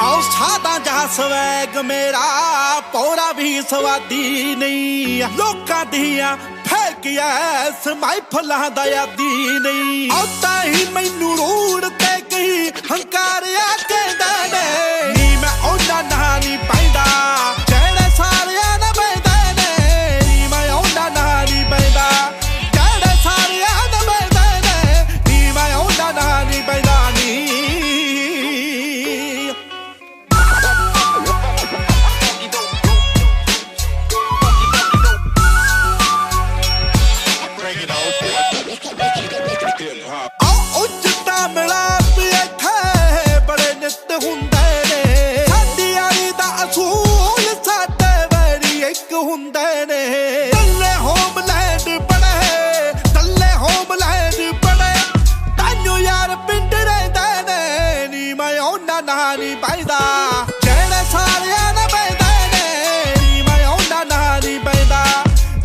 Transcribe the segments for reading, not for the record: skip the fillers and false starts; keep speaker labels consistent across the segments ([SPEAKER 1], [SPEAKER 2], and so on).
[SPEAKER 1] आओ सादा जा स्वैग मेरा पौरा भी स्वादी नहीं लोकां दियां फेंकिया समाइफलां दा यादी नहीं औता ही मैनू रूड़ ते कही हंकारिया कहंदा ने नी मैं औंदा ना नी पैंदा जेड़े सारियां ना पैंदा ने नी मैं औंदा ना नी पैंदा जेड़े सारियां ना पैंदा ने नी मैं औंदा ना नी पैंदा नी नानी पैदा जेड़े सारियां ना पैदा ने नी मैं औंदा नानी पैदा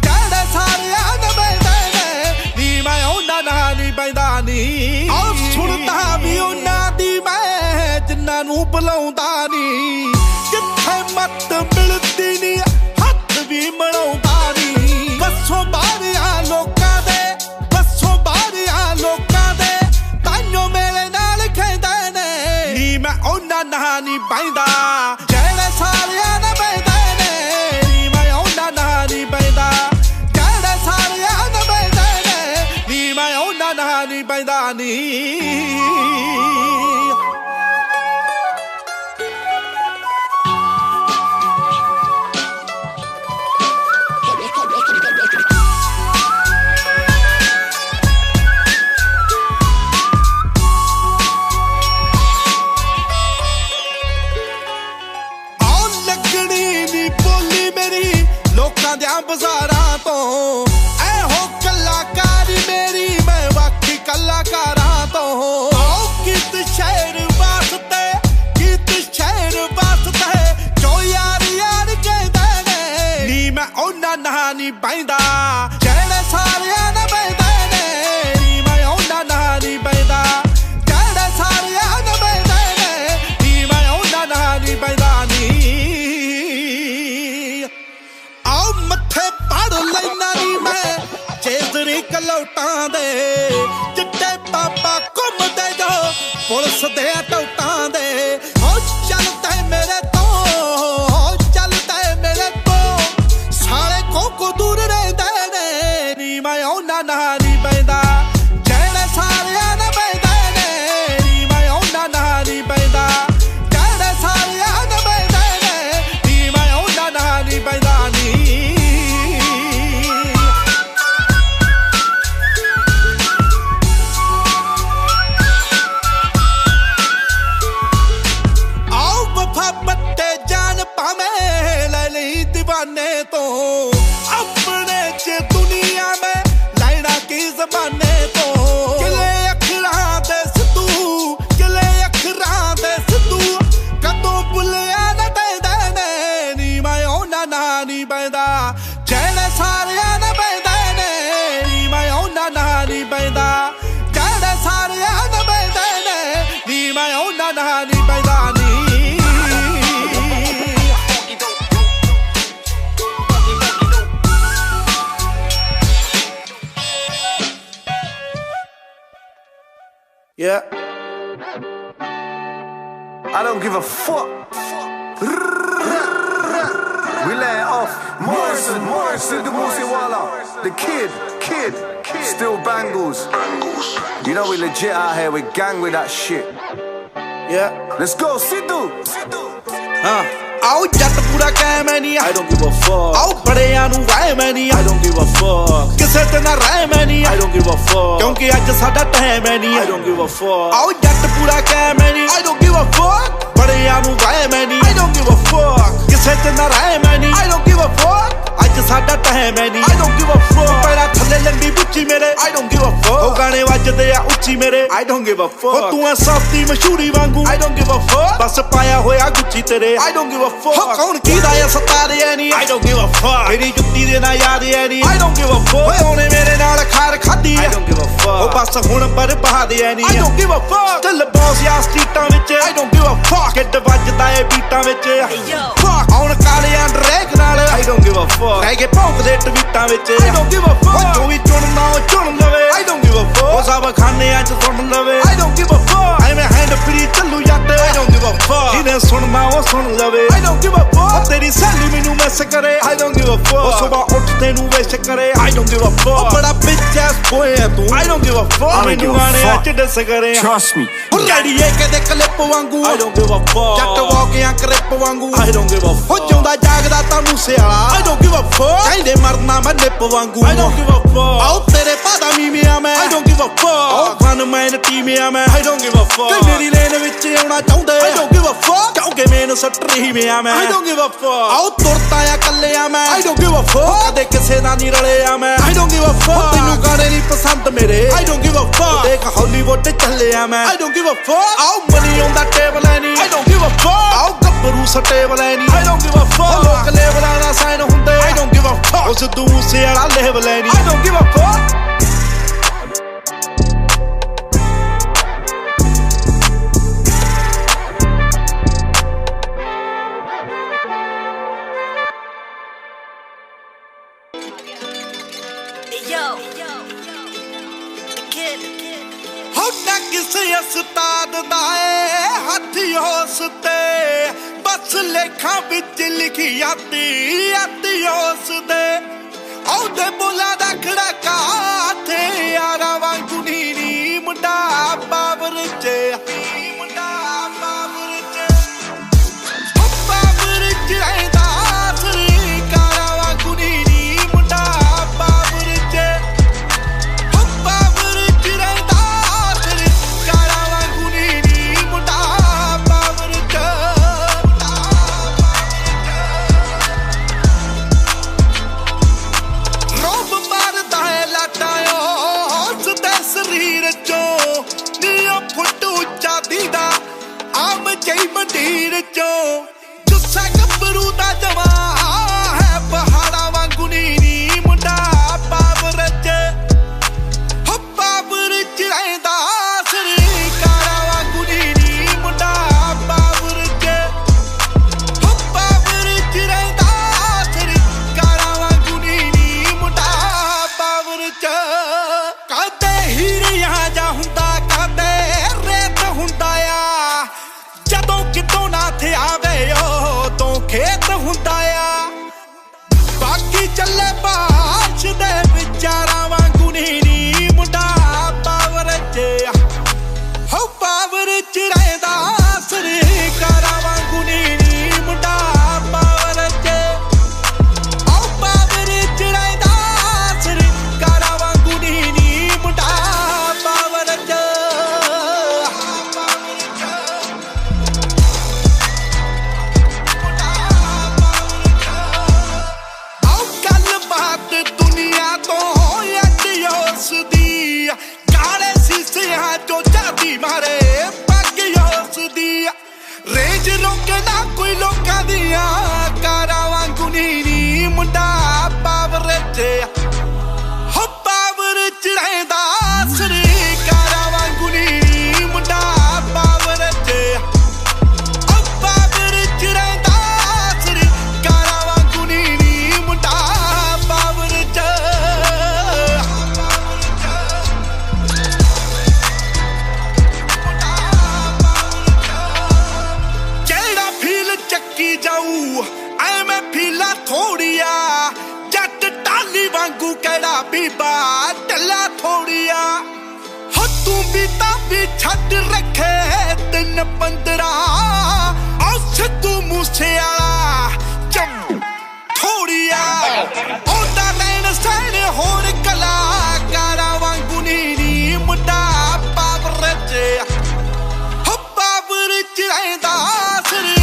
[SPEAKER 1] जेड़े सारियां ना पैदा ने नी मैं औंदा नानी पैदा नी और सुनदा भी उन्हां दी मैं जिन्हां नूं बुलाउंदा नी किथे मत मिलदी नी हत्थ भी मलाउंदा नी बसों बारियां लोकां दे बसों बारियां लोकां दे ताइयों मेरे नाल खैंदे ने नी मैं औंदा नानी पैदा जेड़े सारियां ना पैदा ने नी मैं औंदा नानी पैदा जेड़े सारियां ना पैदा ने नी मैं औंदा नानी पैदा नी बाजारां तो ऐहो कलाकारी मेरी मैं बाकी कलाकारां तो गीत शहर वास्ते गीत शहर वास्ते जो यार यार कहंदे ने नी मैं औंदा नानी पैंदा जेड़े सारियां ना पैंदा ने नी मैं औंदा नानी पैंदा जेड़े सारियां ना पैंदा ने नी मैं औंदा नानी पैंदा नी लैना नी मैं चेजरी कलौटां दे चिट्टे पापा घुमदे जो पुलिस दे टौटां दे हो चलदे मेरे तो हो चलदे मेरे तो सारे को दूर रहिंदे ने नी मैं औंदा नानी पैदा जेड़े सारियां ना पैदा ने नी मैं औंदा नानी पैदा जेड़े सारियां ना पैदा ने नी मैं औंदा नानी पैदा नी दीवाने तो अपने च दुनिया में लाइना की जमाने तो किले अखरां दे सिद्धू किले अखरां दे सिद्धू कदों भुलिया ना पैदा ने नी मैं औंदा नानी पैदा जेड़े सारियां ना पैदा ने नी मैं औंदा नानी पैदा जेड़े सारियां ना पैदा ने नी मैं औंदा नानी पैदा नी
[SPEAKER 2] Yeah, I don't give a fuck. We lay it off. Morrison, the Musiwala, the kid, still bangles. You know we legit out here, we gang with that shit. Yeah, let's go, Sidhu.
[SPEAKER 1] आओ जट पूरा cam है नी
[SPEAKER 2] I don't give a fuck.
[SPEAKER 1] आओ बड़ियां नू वाए मैं नी
[SPEAKER 2] I don't give a fuck.
[SPEAKER 1] किसे ते ना राय मैं नी
[SPEAKER 2] I don't give a fuck.
[SPEAKER 1] क्योंकि अज साडा टाइम है नी
[SPEAKER 2] I don't give a fuck.
[SPEAKER 1] आओ जट पूरा कैम है नी
[SPEAKER 2] I don't give a fuck.
[SPEAKER 1] बड़ियां नू वाए मैं नी
[SPEAKER 2] I don't give a fuck.
[SPEAKER 1] किसे ते ना राय मैं नी
[SPEAKER 2] I don't give a fuck.
[SPEAKER 1] अज साडा टाइम है नी
[SPEAKER 2] I don't give a fuck.
[SPEAKER 1] Para थल्ले लंडी बुच्ची मेरे
[SPEAKER 2] I don't give a fuck.
[SPEAKER 1] ओ गाने वजदे आ ਉੱਚੀ मेरे
[SPEAKER 2] I don't give a fuck.
[SPEAKER 1] ओ तू ऐ सस्ती मशहूरी वांगू
[SPEAKER 2] I don't give a fuck.
[SPEAKER 1] बस पाया होया गुच्ची तेरे
[SPEAKER 2] I don't give a fuck.
[SPEAKER 1] हो कौन कीदा ऐ सतारे ऐ नी
[SPEAKER 2] I don't give a fuck.
[SPEAKER 1] मेरी जुੱਤੀ ਦੇ ਨਾ ਯਾਦ ਐ ਨੀ
[SPEAKER 2] I don't give a fuck.
[SPEAKER 1] ਓਏ ਉਹਨੇ ਮੇਰੇ ਨਾਲ ਖਾਰ ਖਾਦੀ
[SPEAKER 2] I
[SPEAKER 1] ਐ
[SPEAKER 2] don't give a fuck.
[SPEAKER 1] ਉਹ ਬਸ ਹੁਣ ਬਰਬਾਦ ਐ ਨੀ
[SPEAKER 2] I don't give a fuck.
[SPEAKER 1] ਚੱਲ ਬੌਸ ਯਾ ਸਟਰੀਟਾਂ ਵਿੱਚ
[SPEAKER 2] I don't give a fuck.
[SPEAKER 1] Kid ਵੱਜਦਾ fuck ਰਹਿ ਕੇ ਭੌਂਕਦੇ ਟਵੀਟਾਂ ਵਿੱਚ I don't give a fuck ਜੋ ਵੀ ਚੁਣਨਾ ਉਹ ਚੁਣ ਲਵੇ I don't give a fuck ਉਹ ਸਭ ਖਾਨਿਆਂ 'ਚ ਸੁਣ ਲਵੇ I don't give a fuck ਐਵੇਂ ਹੈਂਡ ਫਰੀ ਚੱਲੂ ਜੱਟ I don't give a fuck ਜਿਹਨੇ ਸੁਣਨਾ ਉਹ ਸੁਣ ਲਵੇ I don't give a fuck ਤੇਰੀ ਸਹੇਲੀ ਮੈਨੂੰ ਮਿਸ ਕਰੇ I don't give a fuck ਉਹ ਸੁਬਾਹ ਉੱਠਦੇ ਨੂੰ ਵਿਸ਼ ਕਰੇ I don't give a fuck ਉਹ ਬੜਾ bitch ass boy ਹੈ ਤੂੰ I don't give a fuck ਮੈਨੂੰ ਗਾਣਿਆਂ 'ਚ ਡਿਸ ਕਰੇ
[SPEAKER 2] Trust me
[SPEAKER 1] ਲੜੀਏ ਕਦੇ ਕਲਿੱਪ ਵਾਂਗੂ I don't give a fuck ਜੱਟ ਵਾਕਿਆਂ ਕਰਿੱਪ ਵਾਂਗੂ I don't give a fuck ਹੋ ਜਿਉਂਦਾ ਜਾਗਦਾ ਤਾਂ ਮੂਸੇ ਵਾਲਾ I don't give a fuck ਕਹਿੰਦੇ ਮਰਨਾ ਮੈਂ ਨਿੱਪ ਵਾਂਗੂ I don't give a fuck ਆਓ ਤੇਰੇ ਪਾਦਾ ਮੀਮਿਆ ਮੈਂ I don't give a fuck ਆਓ ਫਨ ਮੈਨ ਟੀਮਿਆ ਮੈਂ I don't give a fuck ਕਈ ਮੇਰੀ ਲੇਨ ਵਿੱਚ ਆਉਣਾ ਚਾਹੁੰਦੇ I don't give a fuck ਕਿਉਂਕਿ ਮੈਨੂੰ ਸੱਟ ਰਹੀ ਮਿਆ ਮੈਂ I don't give a fuck ਆਓ ਤੁਰਤਾ ਆ ਕੱਲਿਆ ਮੈਂ I don't give a fuck ਕਦੇ ਕਿਸੇ ਦਾ ਨਹੀਂ ਰਲਿਆ ਮੈਂ I don't give a fuck ਤੈਨੂੰ ਗਾਣੇ ਨਹੀਂ ਪਸੰਦ ਮੇਰੇ I don't give a fuck ਦੇਖ ਹਾਲੀਵੁੱਡ ਚੱਲਿਆ ਮੈਂ I don't give a fuck ਆਓ ਮਨੀ ਆਉਂਦਾ ਟੇਬਲ ਐ ਨਹੀਂ I don't give a fuck ਆਓ ਗੱਭਰੂ ਸਟੇਬਲ ਐ ਨਹੀਂ I don't give a fuck ਲੋਕ ਲੇਬਲਾਂ ਦਾ ਸਾਈਨ ਹੁੰਦੇ I don't give a fuck ਉਸ ਦੂਸੇ ਵਾਲਾ ਲੇਬਲ ਐ ਨਹੀਂ I don't give a fuck ਨਾ ਕਿਸੇ ਉਸਤਾਦ ਦਾ ਏ ਹੱਥ ਉਸ ਤੇ ਬਸ ਲੇਖਾਂ ਵਿੱਚ ਲਿਖੀ ਆਤੀ ਉਸ ਦੇ ਉਹਦੇ ਬੋਲਾਂ ਦਾ ਖੜਕਾ ਤੇ ਯਾਰਾਂ ਵਾਂਗੂ ਨੀ ਮੁੰਡਾ ਬਾਬਰ ਚ ਮੁੰਡਾ ਬਾਬਰ ਚ ਬਾਬਰ ਚ ਰਹਿੰਦਾ ਸਰੀ ਕਾਰਾਂ ਵਾਂਗੂ ਨੀ ਮੁੰਡਾ ਬਾਬਰ ਚ ਬਾਬਰ ਚ ਰਹਿੰਦਾ ਕਈ ਮੰਡੀਰ ਚੋਂ ਜੁੱਸਾ ਗੱਭਰੂ ਦਾ ਜਵਾ ਹੈ ਪਹਾੜਾਂ ਵਾਂਗੂ ਨੀ ਮੁੰਡਾ ਬਾਬਰ ਚ ਹੋ ਬਾਬਰ ਚ ਰਹਿੰਦਾ ਸਰੀ ਕਾਰਾਂ ਵਾਂਗੂ ਨੀ ਮੁੰਡਾ ਬਾਬਰ ਚ ਹੋ ਬਾਬਰ ਚ ਰਹਿੰਦਾ ਸਰੀ ਕਾਰਾਂ ਵਾਂਗੂ ਨੀ ਮੁੰਡਾ ਬਾਬਰ ਚ ਕਦੇ ਹੀਰਿਆਂ ਜਾ ਹੁੰਦਾ ਕਦੇ ਰੇਤ ਹੁੰਦਾ ਆ ਜਦੋਂ ਕਿਤੋਂ ਨਾ ਥੇ ਆਵੇ ਉਹ ਤੋਂ ਖੇਤ ਹੁੰਦਾ ਆ ਬਾਕੀ ਚੱਲੇ ਬਾਸ਼ ਦੇ ਵਿਚਾਰਾਂ ਵਾਂਗੂ ਨੀ ਮੁੰਡਾ ਪਾਵਰ ਚ ਹੋ ਪਾਵਰ ਚ ਰਹਿੰਦਾ ਸਰੀ ਕਾਰਾਂ ਵਾਂਗੂ ਨੀ ਮੁੰਡਾ ਪਾਵਰ ਚ ਹੋ ਪਾਵਰ ਚ ਰਹਿੰਦਾ ਸਰੀ ਕਾਰਾਂ ਵਾਂਗੂ ਨੀ ਮੁੰਡਾ ਪਾਵਰ ਚ ਦੁਨੀਆ ਤੋਂ ਅੱਡੀ ਉਸ ਦੀ ਕਾਲੇ ਸੀਸਿਆਂ ਚੋਂ ਚਾਦੀ ਮਾਰੇ ਪੱਗ ਉਸ ਦੀ ਰੇਂਜ ਰੋਕੇ ਨਾ ਕੋਈ ਲੋਕਾਂ ਦੀਆਂ ਕਾਰਾਂ ਵਾਂਗੂ ਨੀ ਮੁੰਡਾ ਪਾਵਰ ਚ ਹੋ ਪਾਵਰ ਚ ਰਹਿੰਦਾ ਸਰੀ ਕਾਰਾਂ ਵਾਂਗੂ ਨੀ ਮੁੰਡਾ ਪਾਵਰ ਚ ਹੋ ਪਾਵਰ ਚ ਰਹਿੰਦਾ ਸਰੀ ਕਾਰਾਂ ਵਾਂਗੂ ਨੀ ਮੁੰਡਾ ਚੱਕੀ ਜਾਊ ਐਵੇਂ ਫੀਲਾ ਥੋੜੀਆ ਜੱਟ ਟਾਲੀ ਵਾਂਗੂ ਕਿਹੜਾ ਬੀਬਾ ਢੱਲਾ ਥੋੜੀਆ ਹੋ ਤੂੰ ਵੀ ਤਾਂ ਵੀ ਛੱਡ ਰੱਖੇ 3-15 ਆਉ ਸਿੱਧੂ ਮੂਸੇ ਵਾਲਾ ਚੰਮ ਥੋੜੀਆ ਉਹਦਾ ਲੈਣ ਸੈਣ ਹੋਰ ਕਲਾਕਾਰਾਂ ਵਾਂਗੂ ਨੀ ਮੁੰਡਾ ਪਾਵਰ ਚ ਹੋ ਪਾਵਰ ਚ ਰਹਿੰਦਾ ਸਰੀ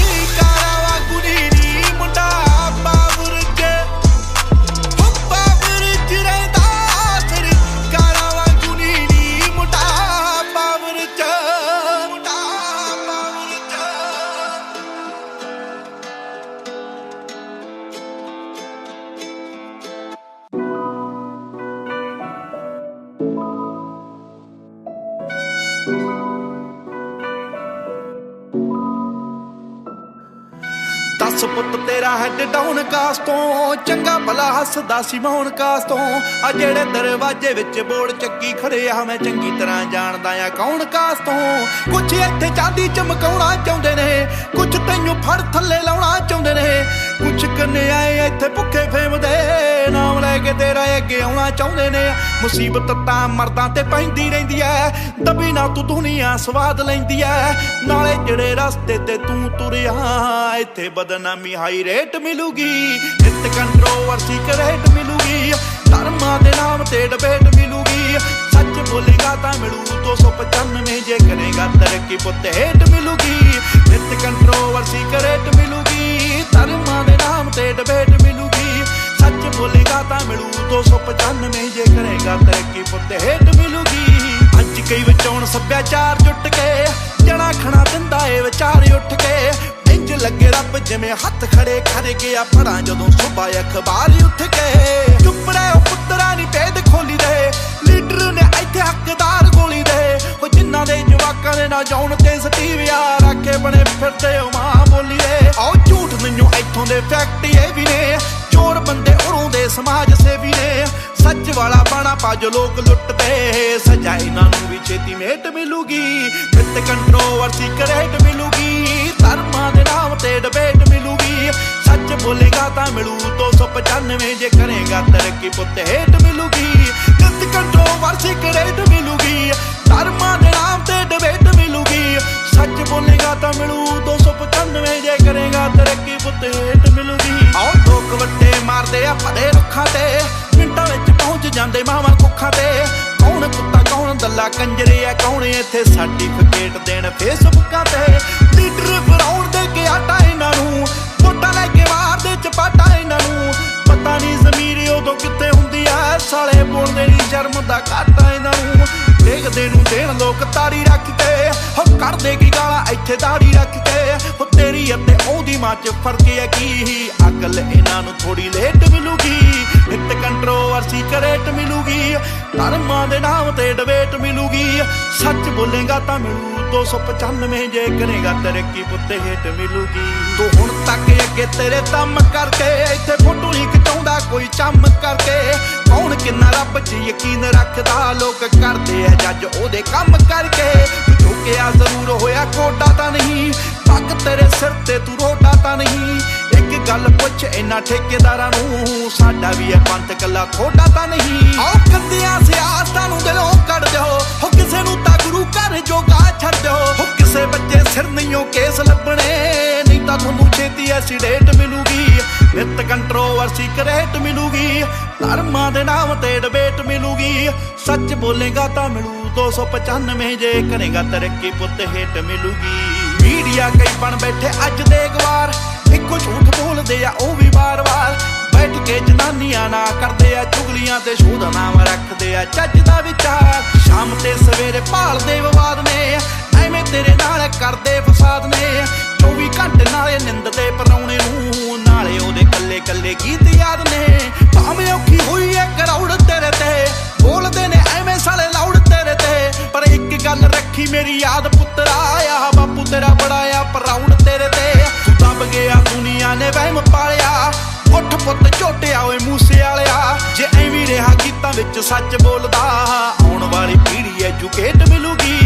[SPEAKER 1] दस पुत तेरा हैड डाउन कास तो चंगा भला हसदा सी मौन कास तो आ जेड़े दरवाजे विच बोड़ चक्की खड़े आ मैं चंगी तरह जानदा आ कौन कास तो कुछ इत्थे चांदी चमकाउणा चाहुंदे ने कुछ तैनूं फड़ थल्ले लाउणा चाहुंदे ने कुछ कन्याए इत्थे भुखे फेमदे नाम लैके तेरा अगे आउणा चाहुंदे ने मुसीबत तां मर्दां ते पैंदी रहिंदी ऐ दबी ना तू दुनिया स्वाद लैंदी ऐ नाले जेड़े रस्ते ते तू तुरिया इत्थे बदनामी हाई रेट मिलूगी नित कंट्रोवर्सी करेट मिलूगी धर्मां दे नाम ते डिबेट मिलूगी सच बोलेगा तां मिलू 295 जे करेगा तरक्की पुत हेट मिलूगी नित कंट्रोवर्सी करेट मिलूगी धर्मां दे नाम ते डिबेट मिलूगी सच बोलेगा तां मिलू 295 जे करेगा तरक्की पुत हेट मिलूगी अज कई विचौण सभ्याचार जुट के जणा खणा दिंदा ए विचार उठ के इंज लगे रब जिवें हथ खड़े कर गया पढ़ा जदों सुबह अखबार उठ के चुप रहे पुत्तरा नी भेद खोली दे लीडर ने इत्थे हकदार गोली दे जिन्हां दे जवाकां दे ना जाउण ते सटीविया राखे बने फिरदे मां बोली दे आओ झूठ नहीं इत्थों दे फैक्ट ये भी ने चोर बंदे उरों दे समाज सेवी ने सच वाला बाणा पा जो लोग लुटते सजा इन्हां नूं भी छेती मेट मिलूगी नित कंट्रोवर्सी करेट मिलूगी धर्मां दे नाम ते डिबेट मिलूगी सच बोलेगा तां मिलू 295 जे करेगा तरक्की पुत हेट मिलूगी नित कंट्रोवर्सी करेट मिलूगी धर्मां दे नाम ते डिबेट मिलूगी सच बोलेगा तां मिलू 295 जे करेगा तरक्की पुत हेट मिलूगी आओ लोक वट्टे मारदे आ भले रुखां ते मिंटां विच पहुंच जांदे मावां कुखां ते कौन कुत्ता कौन दल्ला कंजरे आ कौन इत्थे सर्टिफिकेट देण फेसबुकां ते लीडर फिराउण दे के आटा इन्हां नूं वोटां लैके मारदे चपाटा इन्हां नूं पता नहीं ज़मीर उदों कित्थे हुंदी आ साले बोलदे नी शर्म दा घाटा इन्हां नूं देखदे नूं देण लोक तारी रख के हो करदे की गालां इत्थे दाड़ी रख के हो तेरी अते ओहदी मां च फर्क है की अकल इन्हां नूं थोड़ी लेट मिलूगी नित कंट्रोवर्सी करेट मिलूगी धर्मां दे नाम ते डिबेट मिलूगी सच बोलेगा तां मिलू 295 जे करेगा तरक्की पुत हेट मिलूगी तू हुण तक अगे तेरे दम करके इत्थे फोटो नहीं खिचाउंदा कोई चम करके कौन किन्ना रब च यकीन रखदा लोक करदे आ जज ओहदे कम करके झुकिया जरूर होया कोडा तां नहीं पग तेरे सिर ते तू रोटा तां नहीं एक गल पुछ इन्हां ठेकेदारां नूं साडा भी है पंथ कल्ला थोड़ा तां नहीं आओ कंदियां सियासतां नूं दिलों कढ दिओ हो किसे नूं तां गुरू घर जोगा छड्ड दिओ हो किसे बच्चे सिर नहीं केस लभणे नहीं तां तुहानूं छेती ऐसी डेट मिलूगी नित कंट्रोवर्सी करेट मिलूगी धर्मां दे नाम ते डिबेट मिलूगी सच बोलेगा तां मिलू 295 जे करेगा तरक्की पुत हेट मिलूगी मीडिया कई बन बैठे अज दे गवार इक्को झूठ बोलदे आ ओ भी बार-बार बैठ के जनानियां ना करदे आ चुगलियां ते शोध नाम रखदे आ चज दा विचार शाम ते सवेरे भालदे विवाद ने एवें तेरे नाल करदे फसाद ने 24 घंटे नाले निंददे परौणे नूं नाले ओहदे कल्ले कल्ले गीत याद ने भावें औखी होई ऐ करौड़ तेरे ते बोलदे ने एवें साले लाउड तेरे ते पर एक गल रखी मेरी याद पुत्तरा आ बापू तेरा बड़ा आ प्राउड तेरे ते तू दब गया दुनिया ने वहम पालिया उठ पुत झोटिया ओए मूसे वालिया जे एवीं रहा गीतां विच सच बोलदा आउण वाली पीढ़ी एजुकेट मिलूगी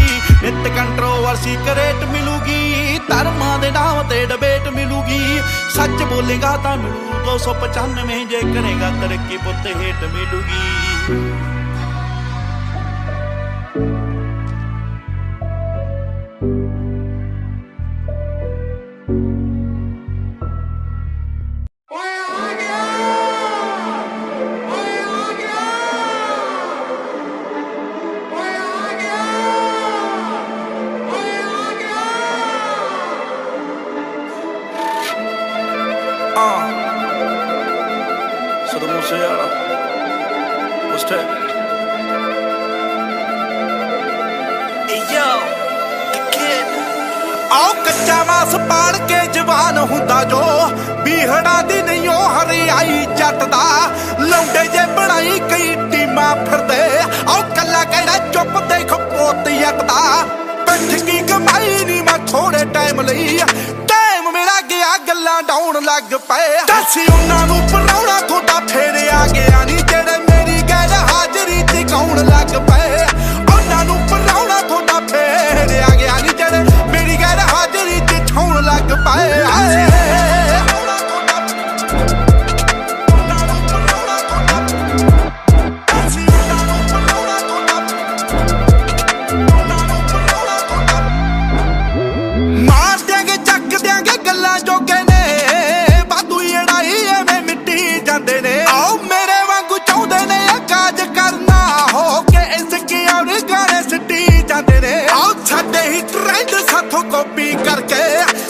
[SPEAKER 1] नित कंट्रोवर्सी करेट मिलूगी धर्मां दे नाम ते डिबेट मिलूगी सच बोलेगा तां मिलू 295 जे करेगा तरक्की पुत hate मिलूगी Solo Musiala, what's that? Hey yo, the kid. आओ कच्चा मास पाल के जवान हुंदा जो बीहड़ा दी नहीं ओ हरियाई जट दा लौंडे जे बनाई कई टीमां फिरदे आओ कल्ला कहड़ा चुप देख पोत जट दा बैठ की कमाई नहीं मैं थोड़े टाइम लई टाइम मेरा गया गल्ला ਡਾਉਣ ਲੱਗ ਪਏ ਦੱਸ ਉਹਨਾਂ ਨੂੰ ਪਰਾਉਣਾ ਤੁਹਾਡਾ ਫੇਰ ਆ ਗਿਆ ਨਹੀਂ ਜਿਹੜੇ ਮੇਰੀ ਗੈਰ ਹਾਜ਼ਰੀ ਚ ਗਾਉਣ ਲੱਗ ਪਏ ਉਹਨਾਂ ਨੂੰ ਪਰਾਉਣਾ ਤੁਹਾਡਾ ਫੇਰ ਆ ਗਿਆ ਨਹੀਂ ਜਿਹੜੇ ਮੇਰੀ ਗੈਰ ਹਾਜ਼ਰੀ ਚ ਠਾਉਣ ਲੱਗ ਪਏ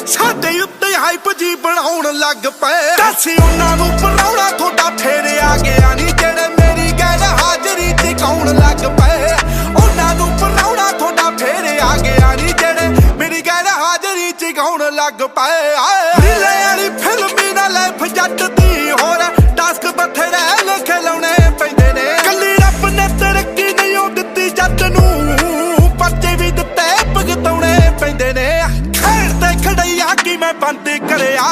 [SPEAKER 1] ਸਾਡੇ ਉੱਤੇ ਹਾਈਪ ਜੀ ਬਣਾਉਣ ਲੱਗ ਪਏ ਦੱਸ ਉਹਨਾਂ ਨੂੰ ਪਰਾਉਣਾ ਤੁਹਾਡਾ ਫੇਰ ਆ ਗਿਆ ਨਹੀਂ ਜਿਹੜੇ ਮੇਰੀ ਗੈਰ ਹਾਜ਼ਰੀ ਚ ਗਾਉਣ ਲੱਗ ਪਏ ਉਹਨਾਂ ਨੂੰ ਪਰਾਉਣਾ ਤੁਹਾਡਾ ਫੇਰ ਆ ਗਿਆ ਨਹੀਂ ਜਿਹੜੇ ਮੇਰੀ ਗੈਰ ਹਾਜ਼ਰੀ ਚ ਗਾਉਣ ਲੱਗ ਪਏ ਰੀਲੇ ਵਾਲੀ ਫਿਲਮੀ ਨਾਲ ਲੈਫ ਜੱਟ ਦੀ ਹੋਰ ਟਾਸਕ ਬਥੇਰੇ ਲਿਖੇ ਲਾਉਣੇ ਪੈਂਦੇ ਨੇ ਕੱਲੀ ਰੱਬ ਨੇ ਤਰੱਕੀ ਨਹੀਂ ਉਹ ਦਿੱਤੀ ਜੱਟ ਨੂੰ ਪਰਚੇ ਵੀ ਦਿੱਤੇ ਭੁਗਤਾਉਣੇ ਪੈਂਦੇ ਨੇ ਖੜਿਆ ਕਿ ਮੈਂ ਬੰਦ ਕਰਿਆ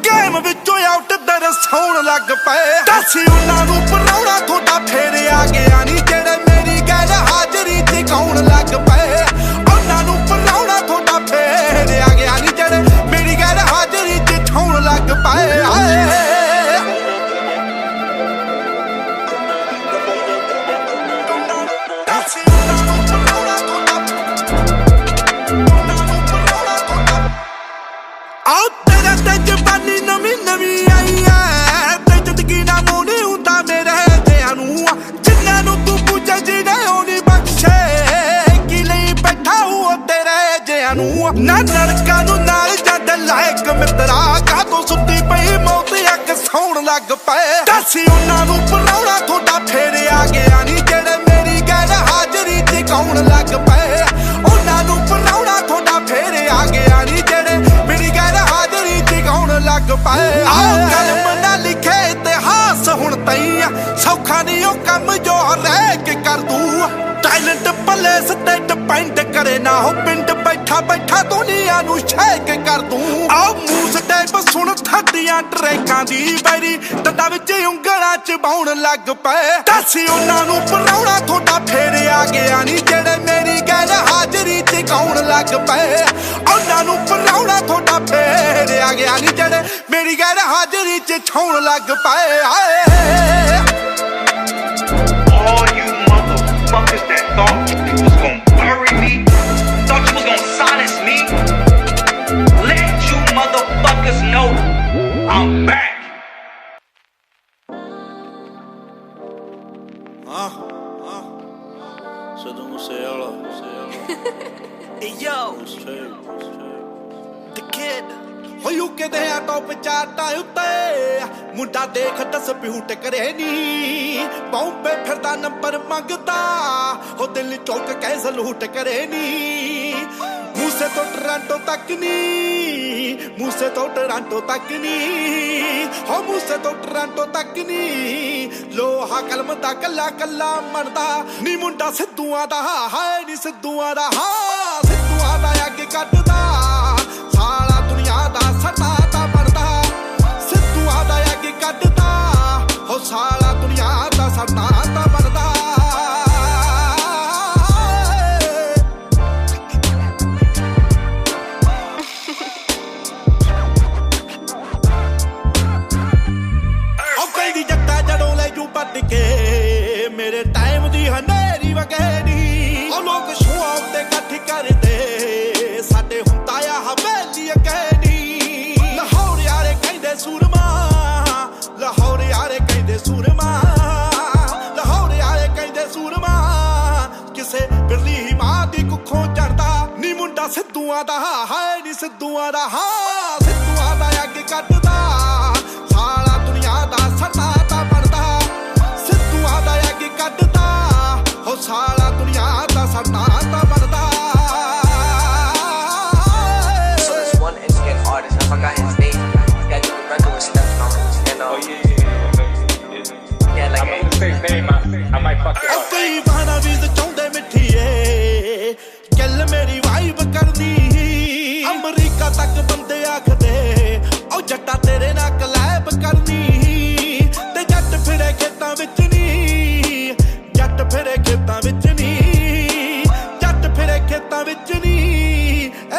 [SPEAKER 1] ਗੇਮ ਵਿੱਚੋਂ ਆਊਟ ਦਰਸਾਉਣ ਲੱਗ ਪਏ ਦੱਸ ਉਹਨਾਂ ਨੂੰ ਪਰਾਉਣਾ ਤੁਹਾਡਾ ਫੇਰ ਆ ਗਿਆ ਨਹੀਂ ਜਿਹੜੇ ਮੇਰੀ ਗੈਰ ਹਾਜ਼ਰੀ ਚ ਗਾਉਣ ਲੱਗ ਪਏ ਉਹਨਾਂ ਨੂੰ ਪਰਾਉਣਾ ਤੁਹਾਡਾ ਫੇਰ ਆ ਗਿਆ ਨਹੀਂ ਜਿਹੜੇ ਮੇਰੀ ਗੈਰ ਹਾਜ਼ਰੀ ਚ ਠਾਉਣ ਲੱਗ ਪਏ ਨਵੀਂ ਆਈ ਐ ਤੇ ਜ਼ਿੰਦਗੀ ਨਾ ਮੋੜੀ ਹੁੰਦਾ ਮੇਰੇ ਦਿਆਂ ਨੂੰ ਜਿੰਨਾਂ ਨੂੰ ਤੂੰ ਪੁੱਛੇ ਜਿਹਨੇ ਉਹ ਨੀ ਬਖਸ਼ੇ ਕੀ ਲਈ ਬੈਠਾ ਉਹ ਤੇਰੇ ਜਿਆਂ ਨੂੰ ਨਾ ਨਰਕਾਂ ਨੂੰ ਨਾਲ ਜੱਟ ਲਾਇਕ ਮਿੱਤਰਾ ਕਾਹਤੋਂ ਸੁੱਤੀ ਪਈ ਮੌਤ ਅੱਖ ਸੌਣ ਲੱਗ ਪਏ ਦੱਸ ਉਹਨਾਂ ਨੂੰ ਪਰਾਉਣਾ ਤੁਹਾਡਾ ਫੇਰ ਆ ਗਿਆ ਨਹੀਂ ਜਿਹੜੇ ਮੇਰੀ ਗੈਰ ਹਾਜ਼ਰੀ ਚ ਗਾਉਣ ਲੱਗ ਪਏ ਉਹਨਾਂ ਨੂੰ ਪਰਾਉਣਾ ਤੁਹਾਡਾ ਫੇਰ ਆ ਗਿਆ ਨਹੀਂ ਜਿਹੜੇ ਮੇਰੀ ਗੈਰ ਹਾਜ਼ਰੀ ਚ ਗਾਉਣ ਲੱਗ ਪਏ ਕਲਮ ਨਾ ਲਿਖੇ ਇਤਿਹਾਸ ਹੁਣ ਤਈ ਸੌਖਾ ਨਹੀਂ ਉਹ ਕੰਮ ਜੋ ਰਹਿ ਕੇ ਕਰ ਦੂ ਟੈਲੈਂਟ ਪਲੇਸ ਤੇ ਡਿਪੈਂਡ ਕਰੇ ਨਾ ਹੋ ਪਿੰਡ ਬੈਠਾ ਬੈਠਾ ਦੁਨੀਆ ਨੂੰ ਸ਼ੇਕ ਕਰ ਦੂੰ ਆਹ ਮੂਸ ਟੈਪ ਸੁਣ ਥੱਡੀਆਂ ਟਰੈਕਾਂ ਦੀ ਬੈਰੀ ਡੱਡਾ ਵਿੱਚ ਉਂਗਲਾਂ ਚ ਬਾਉਣ ਲੱਗ ਪਏ ਦੱਸ ਉਹਨਾਂ ਨੂੰ ਪਰਾਉਣਾ ਤੁਹਾਡਾ ਫੇਰ ਆ ਗਿਆ ਨਹੀਂ ਜਿਹੜੇ ਮੇਰੀ ਗੈਰ ਹਾਜ਼ਰੀ ਚ ਗਾਉਣ ਲੱਗ ਪਏ ਉਹਨਾਂ ਨੂੰ ਪਰਾਉਣਾ ਤੁਹਾਡਾ ਫੇਰ ਆ ਗਿਆ ਨਹੀਂ ਜਿਹੜੇ ਮੇਰੀ ਗੈਰ ਹਾਜ਼ਰੀ ਚ ਠਾਉਣ ਲੱਗ ਪਏ
[SPEAKER 3] All you motherfuckers that thought you was gonna bury me, thought you was gonna silence me, let you motherfuckers know I'm back.
[SPEAKER 1] Sidhu Moosewala. Hey yo, the kid. ਹੋ ਯੂਕੇ ਦੇ ਆ ਟੌਪ ਚਾਰਟਾਂ ਉੱਤੇ ਮੁੰਡਾ ਦੇਖ ਡਿਸਪਿਊਟ ਕਰੇ ਨੀ ਬੰਬੇ ਫਿਰਦਾ number ਮੰਗਦਾ ਹੋ ਦਿਲ ਚੌਕ ਕੇ ਸਲੂਟ ਕਰੇ ਨੀ ਮੂਸੇ ਤੋਂ ਟੋਰਾਂਟੋ ਤੱਕ ਨੀ ਮੂਸੇ ਤੋਂ ਟੋਰਾਂਟੋ ਤੱਕ ਨੀ ਹੋ ਮੂਸੇ ਤੋਂ ਟੋਰਾਂਟੋ ਤੱਕ ਨੀ ਲੋਹਾ ਕਲਮ ਦਾ ਕੱਲਾ ਕੱਲਾ ਮਣਦਾ ਨੀ ਮੁੰਡਾ ਸਿੱਧੂਆਂ ਦਾ ਹਾਏ ਨੀ ਸਿੱਧੂਆਂ ਦਾ ਹਾਂ ਸਿੱਧੂਆਂ ਦਾ ਅੱਗੇ ਕੱਢਦਾ ਸਾਲਾ ਦੁਨੀਆ ਦਾ ਸਰਦਾ ਤਾਂ ਬਣਦਾ ਸਿੱਧੂਆਂ ਦਾ ਅੱਗੇ ਕੱਢਦਾ ਹੋ ਸਾਲਾ ਦੁਨੀਆ ਦਾ ਸਰਦਾ ਤਾਂ ਬਣਦਾ ਉਹ ਕਹਿੰਦੀ ਜੱਟਾ ਜੜੋਂ ਲੈ ਜੂ ਪੱਟ ਕੇ ਮੇਰੇ ਟਾਈਮ ਦੀ ਹਨੇਰੀ ਵਗੈਰੀ ਉਹ ਲੋਕ ਸ਼ੋਆਂ ਉੱਤੇ ਇਕੱਠ ਕਰਦੇ ਸਾਡੇ ਹੁੰਦਾ ਆ ਹਵੇਲੀ ਅਕੈਨੀ ਲਾਹੌਰ ਯਾਰੇ ਕਹਿੰਦੇ ਸੂਰਮਾ ਲਾਹੌਰ ਯਾਰੇ ਕਹਿੰਦੇ ਸੂਰਮਾ ਲਾਹੌਰ ਯਾਰੇ ਕਹਿੰਦੇ ਸੂਰਮਾ ਕਿਸੇ ਬਿਰਲੀ ਮਾਂ ਦੀ ਕੁੱਖੋਂ ਚੜਦਾ ਨੀ ਮੁੰਡਾ ਸਿੱਧੂਆਂ ਦਾ ਹਾਏ ਨੀ ਸਿੱਧੂਆਂ ਦਾ ਹਾਂ ਸਿੱਧੂਆਂ ਦਾ ਅੱਗੇ ਕੱਢਦਾ ਸਾਲਾ ਦੁਨੀਆ ਦਾ ਸਰਦਾ ਤਾਂ ਬਣਦਾ ਸਿੱਧੂਆਂ ਦਾ ਅੱਗੇ ਕੱਢਦਾ ਹੋ ਸਾਲਾ ਦੁਨੀਆ ਦਾ ਸਰਦਾ ਤਾਂ ਬਣਦਾ
[SPEAKER 4] I forgot his name. This guy did a record with Steph and
[SPEAKER 3] Oh yeah, like I'm gonna say his name. I might fuck it up.
[SPEAKER 1] ਕਈ ਬਹਾਨਾ ਵੀ ਚਾਹੁੰਦੇ ਮਿੱਠੀਏ ਗੱਲ ਮੇਰੀ ਵਾਈਬ ਕਰਦੀ ਅਮਰੀਕਾ ਤੱਕ ਬੰਦੇ ਆਖਦੇ ओ जट्टा तेरे नाल कलैब करनी ते जट फिरे खेतां विच नी जट फिरे खेतां विच नी जट फिरे खेतां विच नी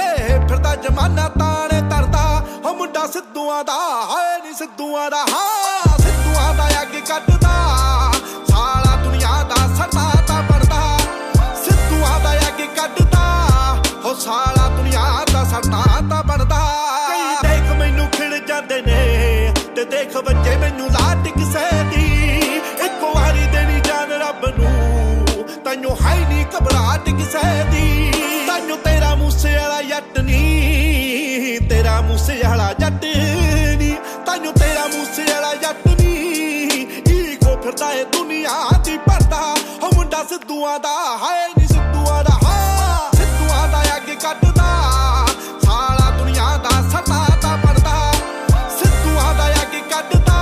[SPEAKER 1] ए फिरदा जमाना ताने तरदा ओ मुंडा सिद्धूआं दा हाए नी सिद्धूआं दा हाँ सिद्धूआं दा अग कटदा साला दुनिया दा सरदार बनदा सिद्धूआं दा अग कटदा हो साला दुनिया दा सरदार बनदा कई देख मैनू खिड़ जांदे ने ते देख बच्चे मैनू लाट किसे दी एक वारी देनी जान रब नू तैनू है नी घबराहट किसे दी तैनू तेरा मूसे वाला जट नी तेरा मूसे वाला जट नी तैनू तेरा मूसे वाला जट नी ईगो फिरदा ए दुनिया दी भरदा हो मुंडा सिद्धूआं दा हाए नी सिद्धूआं दा हाँ सिद्धूआं दा अग कटदा साला दुनिया दा सरदार बनदा सिद्धूआं दा अग कटदा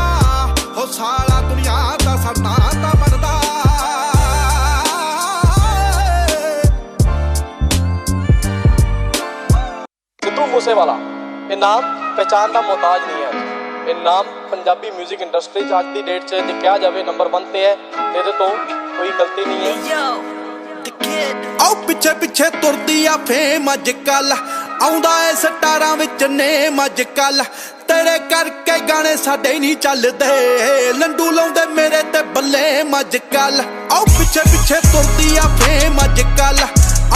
[SPEAKER 1] हो साला दुनिया दा सरदार बनदा
[SPEAKER 5] सिद्धू मूसेवाला ये नाम पहचान का मोहताज नहीं है ये नाम पंजाबी म्यूजिक इंडस्ट्री अज की डेट से लिखा जाए नंबर 1 ते है ये तो कोई गलती नहीं है
[SPEAKER 1] आओ पिछे पिछे तुरदी आ फेम अज कल आउंदा ए स्टारां विच नेम अज कल तेरे करके गाने साडे नहीं चलदे लंडू लाउंदे मेरे ते बल्ले अज कल आओ पिछे पिछे तुरदी आ फेम अज कल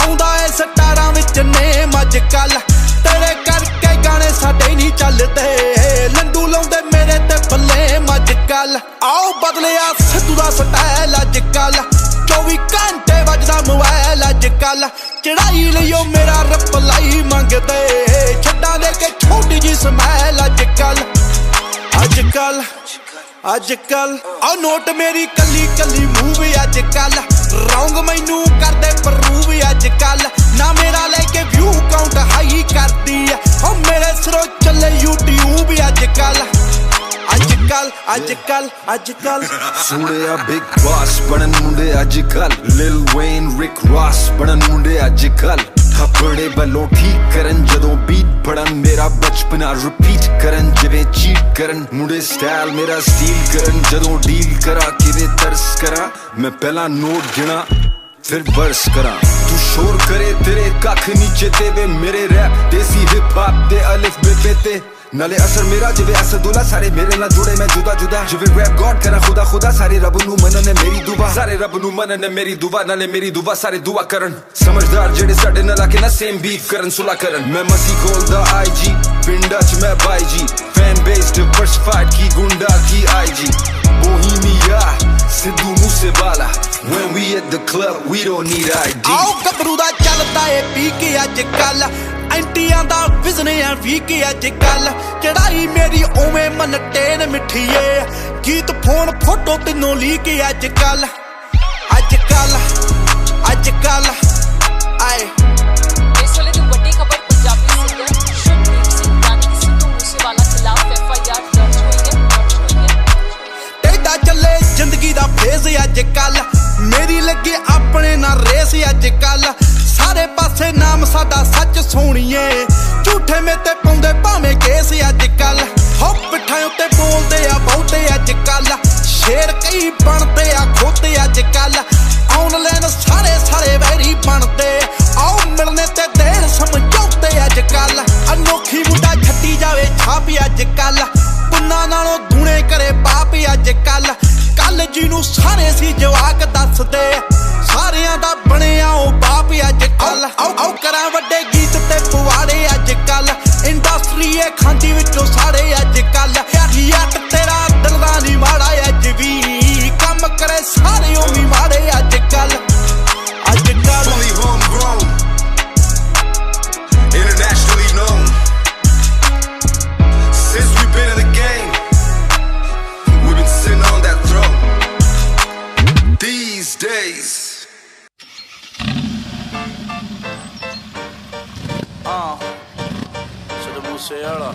[SPEAKER 1] आउंदा ए स्टारां विच नेम अज कल तेरे करके गाने साडे नहीं चलदे लंडू लाउंदे मेरे ते बल्ले अज कल आओ बदलिया सिद्धू दा स्टाइल अज कल 24 घंटे वजदा मोबाइल अज कल चढ़ाई लियो मेरा रिप्लाई मंगदे छड्डां दे के छोटी जी स्माइल अज कल आ नोट मेरी कली कली मूव अज कल रौंग मैनू करदे प्रूव अज कल ना मेरा लेके व्यू काउंट हाई करदी ओ मेरे सिरों चले यूट्यूब अज कल
[SPEAKER 2] सुनिया बिग बॉस बनन मुंडे अजकल लिल वेन रिक रॉस बनन मुंडे अजकल थप्पड़े बलों ठीक करन जदों बीट पड़न मेरा बचपना रिपीट करन जिवें चीट करन मुंडे स्टाइल मेरा स्टील करन जदों डील करा किवें तरस करा मैं पहला नोट गिना फिर बरस करा तू शोर करे तेरे कख नीचे ते वे मेरे रैप देसी हिप हॉप दे अलिफ बे ते नाले असर मेरा जिवे असदुल्ला सारे मेरे नाल जुड़े मैं जुदा जुदा जिवे रैप गॉड करा खुदा खुदा सारे रब नू मनने मेरी दुआ सारे रब नू मनने मेरी दुआ नाले मेरी दुआ सारे दुआ करन समझदार जेड़े साडे नाल आके ना सेम बीफ करन सुला करन मैं मसी खोलदा आईजी पिंडा च मैं बाई जी फैन बेस डिवर्सिफाइड की गुंडा की आईजी Bohemia Sidhu Moosewala when we at the club we don't need ID
[SPEAKER 1] आओ गबरू दा चलदा ए पी के अज कल एंटियां दा विजन आ वी के अज कल चढ़ाई मेरी ओवें मन टेन मिठीए गीत फोन फोटो तीनों ली के अज कल आए
[SPEAKER 6] इस वेले दी वड्डी खबर पंजाबी सिंगर शुभदीप सिंह यानी कि सिद्धू मूसेवाला खिलाफ FIR दर्ज हुई है
[SPEAKER 1] टेढ़ा चले जिंदगी दा फेज अज कल मेरी लगे अपने ना रेस अज कल सारे पासे नाम साडा सच सोणीए झूठे में ते पाउंदे भावें केस अज कल हो पिट्ठां उत्ते बोलदे आ बहुते अज कल शेर कई बनदे आ खोते अज कल ऑनलाइन सारे सारे वैरी बनदे आओ मिलने ते देर समझौते अज कल अनोखी मुंडा छट्टी जावे छाप अज कल पुन्ना नालों दूने करे पाप अज कल कल जिनू सारे सी जवाक दसदे सारियां दा बनिया ओ बाप अज कल आओ करा वड्डे गीत ते पवाड़े अज कल इंडस्ट्री ए खांदी विचों साड़े अज कल याट तेरा दिल दा नी माड़ा अज भी कम करे सारे ओ भी माड़े अज कल
[SPEAKER 2] fully homegrown internationally known since we've been in the game we've been sitting on that throne these days
[SPEAKER 1] Siddhu Moosewaala,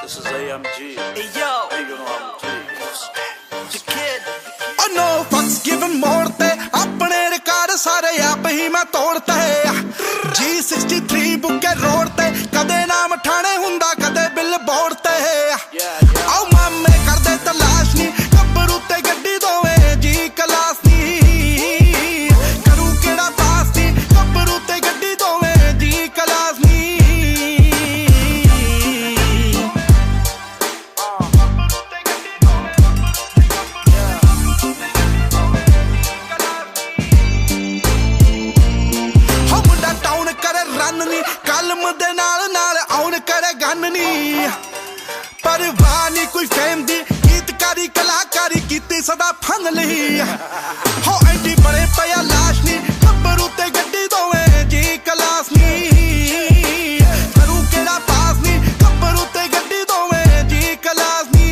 [SPEAKER 1] this is AMG. Hey yo, you know I'm G. Kid. Oh no, fucks giving more te apne record sare aap hi main todta hai G63 bukke road te kade naam thane hunda kade billboard धन नी परवाह नी कोई fame दी गीतकारी कलाकारी कीती सदा fun ली हो AD बड़े पिया लाश नी गब्बरू ते गड्डी दोवें जी कलास नी करू केड़ा पास नी गब्बरू ते गड्डी दोवें जी कलास नी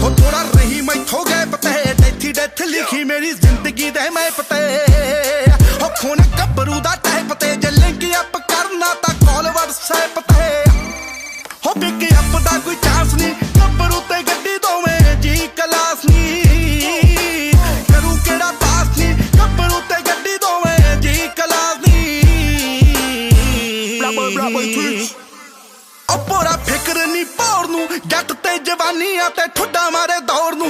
[SPEAKER 1] हो थोड़ा रही मैं थो गए पते डेथी डेथ लिखी मेरी जिंदगी दे मैं पते हो खून गब्बरू दा टह पते जे लिंक अप करना ता कॉल व्हाट्सएप ते हो पिक अप दा कोई चांस नहीं गब्बरू ते गड्डी दोवें जी कलास नी करू केड़ा पास नी गब्बरू ते गड्डी दोवें जी कलास नी ओ पूरा फिक्र नी पौड़ नू जट ते जवानियां ते ठुड्डा मारे दौड़ नू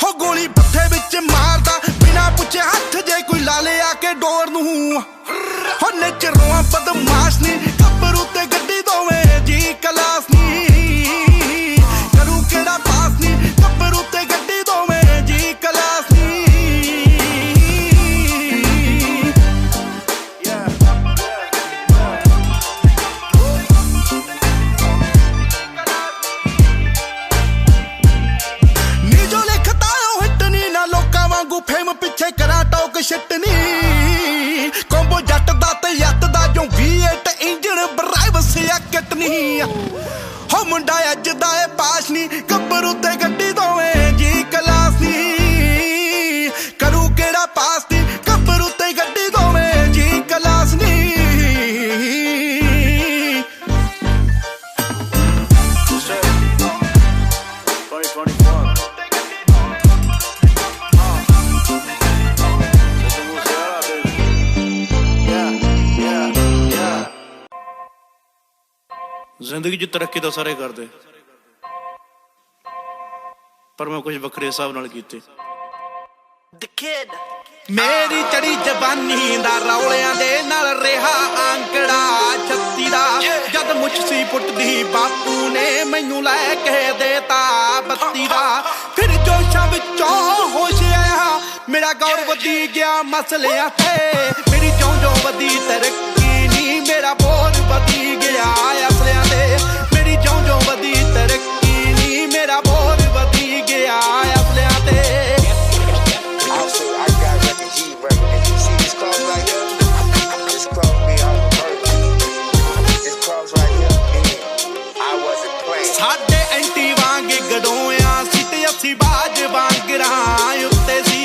[SPEAKER 1] हो गोली पत्थे विच मारदा बिना पुछे हथ जे कोई लाले आके डोर नू हो नेचरों बदमाश नी गब्बरू ते गड्डी दोवें जी कलास नी करू केड़ा पास नी गब्बरू ते गड्डी दोवें जी कलास नी नी जो लिखता हिट नी ना लोकां वांगू फेम पिछे करा टॉक शिट नी कोंबो जट दा ते यट दा जो V8 इंजन बराइव सिया किट नी हो मुंडा अज दा ए पास नी गब्बरू ते गड्डी दोवें जी कलास नी करू केड़ा पास नी गब्बरू ते गड्डी दोवें जी कलास नी
[SPEAKER 7] जिंदगी च तरक्की तो सारे करते पर मैं कुछ वखरे हिसाब नाल कीते
[SPEAKER 1] मेरी चढ़ी जवानी दा रौलियां दे नाल रेहा आंकड़ा 36 दा जद मुझसी पुटदी बापू ने मैनू लैके देता 32 दा फिर जोशां विचों होश आया मेरा गौर वधी गया मसलियां ते मेरी जों जों वधी तरक्की नी मेरा बोझ वधी गया असलियां ते मेरी जों जों वधी तरक्की नी मेरा बोझ वधी गया असलियां ते साडे एंटी वांगे गडोया सी ते असी बाज वांगरा उत्ते सी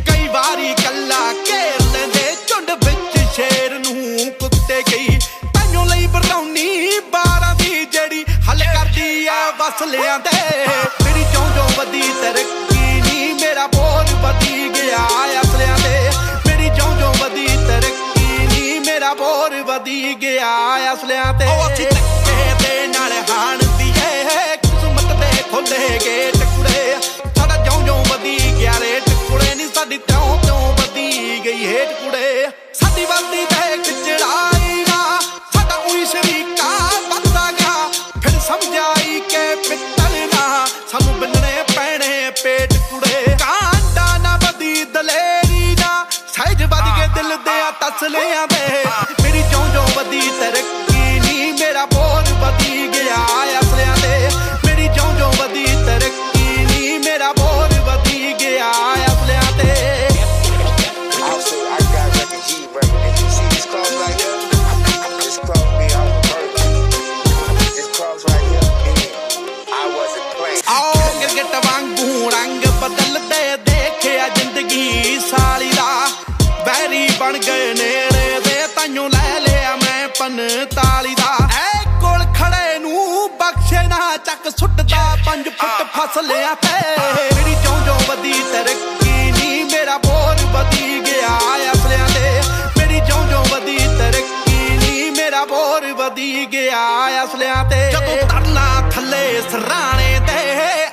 [SPEAKER 1] कई वारी कल्ला घेर लेंदे झुंड विच शेर नूं कुत्ते गई तैनू लई बरौनी 12 दी जेड़ी हल करदी आ वसलियां ते मेरी जों जों वधी तरक्की नी मेरा बोझ वधी गया असलियां ते मेरी जों जों वधी तरक्की नी मेरा बोझ वधी गया असलियां ते असी धक्के दे नाल हाण किस्मत दे खोले गेट कुड़े साडा जों जों वधी गया रेट कुड़े नी साडी त्यों त्यों वधी गई हेट कुड़े साडी वधी ते चढ़ाई ना साडा उही शरीका वधदा गया फिर समझाई के पित्तल ना सानू बनने पैणे पेट कुड़े कांटा ना वधी दलेरी ना सहज वध के दिल दे तसलियां दे मेरी जों जों वधी तरक्की नी मेरा बोझ वधी गया असलियां दे मेरी जों जों वधी तरक्की नी मेरा बोझ वधी गया असलियां ते आओ गिरगिट वांगू रंग बदलदे देखिया जिंदगी साली दा बैरी बन गए नेड़े दे ताइयों लै लिया मैं 45 दा ऐ कोल खड़े नू बख्शे ना चक सुटदा 5 फुट फसलियां ते मेरी जों जों वधी तरक्की नी मेरा बोझ वधी गया असलियां ते मेरी जों जों वधी तरक्की नी मेरा बोझ वधी गया असलियां ते जदों तरला थल्ले सराणे ते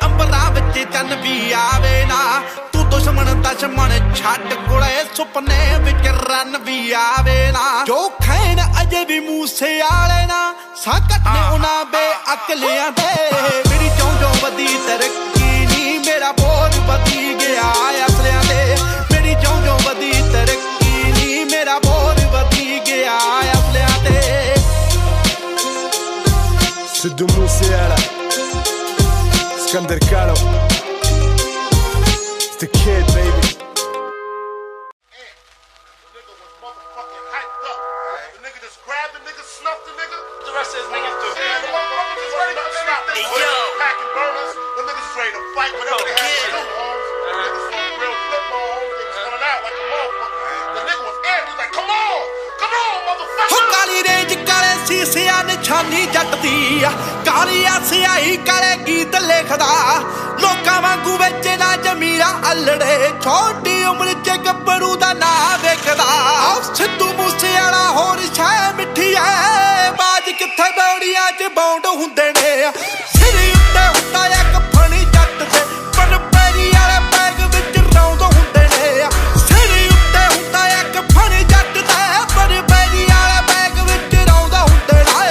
[SPEAKER 1] अंबरां विच चन्न भी आवे ना तू दुश्मन दशमन छड्ड कोले सुपने विच रन भी आवे ना जो खैन अजे भी मूसे आले ना साकट ने उना बे अकलियां दे मेरी जों जों वधी तरक्की
[SPEAKER 2] Staccato. It's the kid, baby.
[SPEAKER 1] ਨਿਸ਼ਾਨੀ ਜੱਟ ਦੀ ਕਾਲੀ ਸਿਆਹੀ ਕਾਲੇ ਗੀਤ ਲਿਖਦਾ ਲੋਕਾਂ ਵਾਂਗੂ ਵਿੱਚ ਨਾ ਜਮੀਰਾ ਅਲੜੇ ਛੋਟੀ ਉਮਰ ਚ ਗੱਭਰੂ ਦਾ ਨਾਂ ਵੇਖਦਾ ਸਿੱਧੂ ਮੂਸੇ ਵਾਲਾ ਹੋਰ ਛਾਇਆ ਮਿੱਠੀ ਐ ਬਾਜ ਕਿੱਥੇ ਬੌੜੀਆਂ ਚ ਬੌਂਡ ਹੁੰਦੇ ਨੇ ਸਿਰ ਉੱਤੇ ਹੁੰਦਾ ਇੱਕ ਫਣੀ ਜੱਟ ਤੇ ਪਰ ਪੈਰੀ ਵਾਲੇ ਬੈਗ ਵਿੱਚ ਰੌਂਦ ਹੁੰਦੇ ਨੇ ਸਿਰ ਉੱਤੇ ਹੁੰਦਾ ਇੱਕ ਫਣੀ ਜੱਟ ਤੇ ਪਰ ਪੈਰੀ ਵਾਲੇ ਬੈਗ ਵਿੱਚ ਰੌਂਦ ਹੁੰਦੇ ਨੇ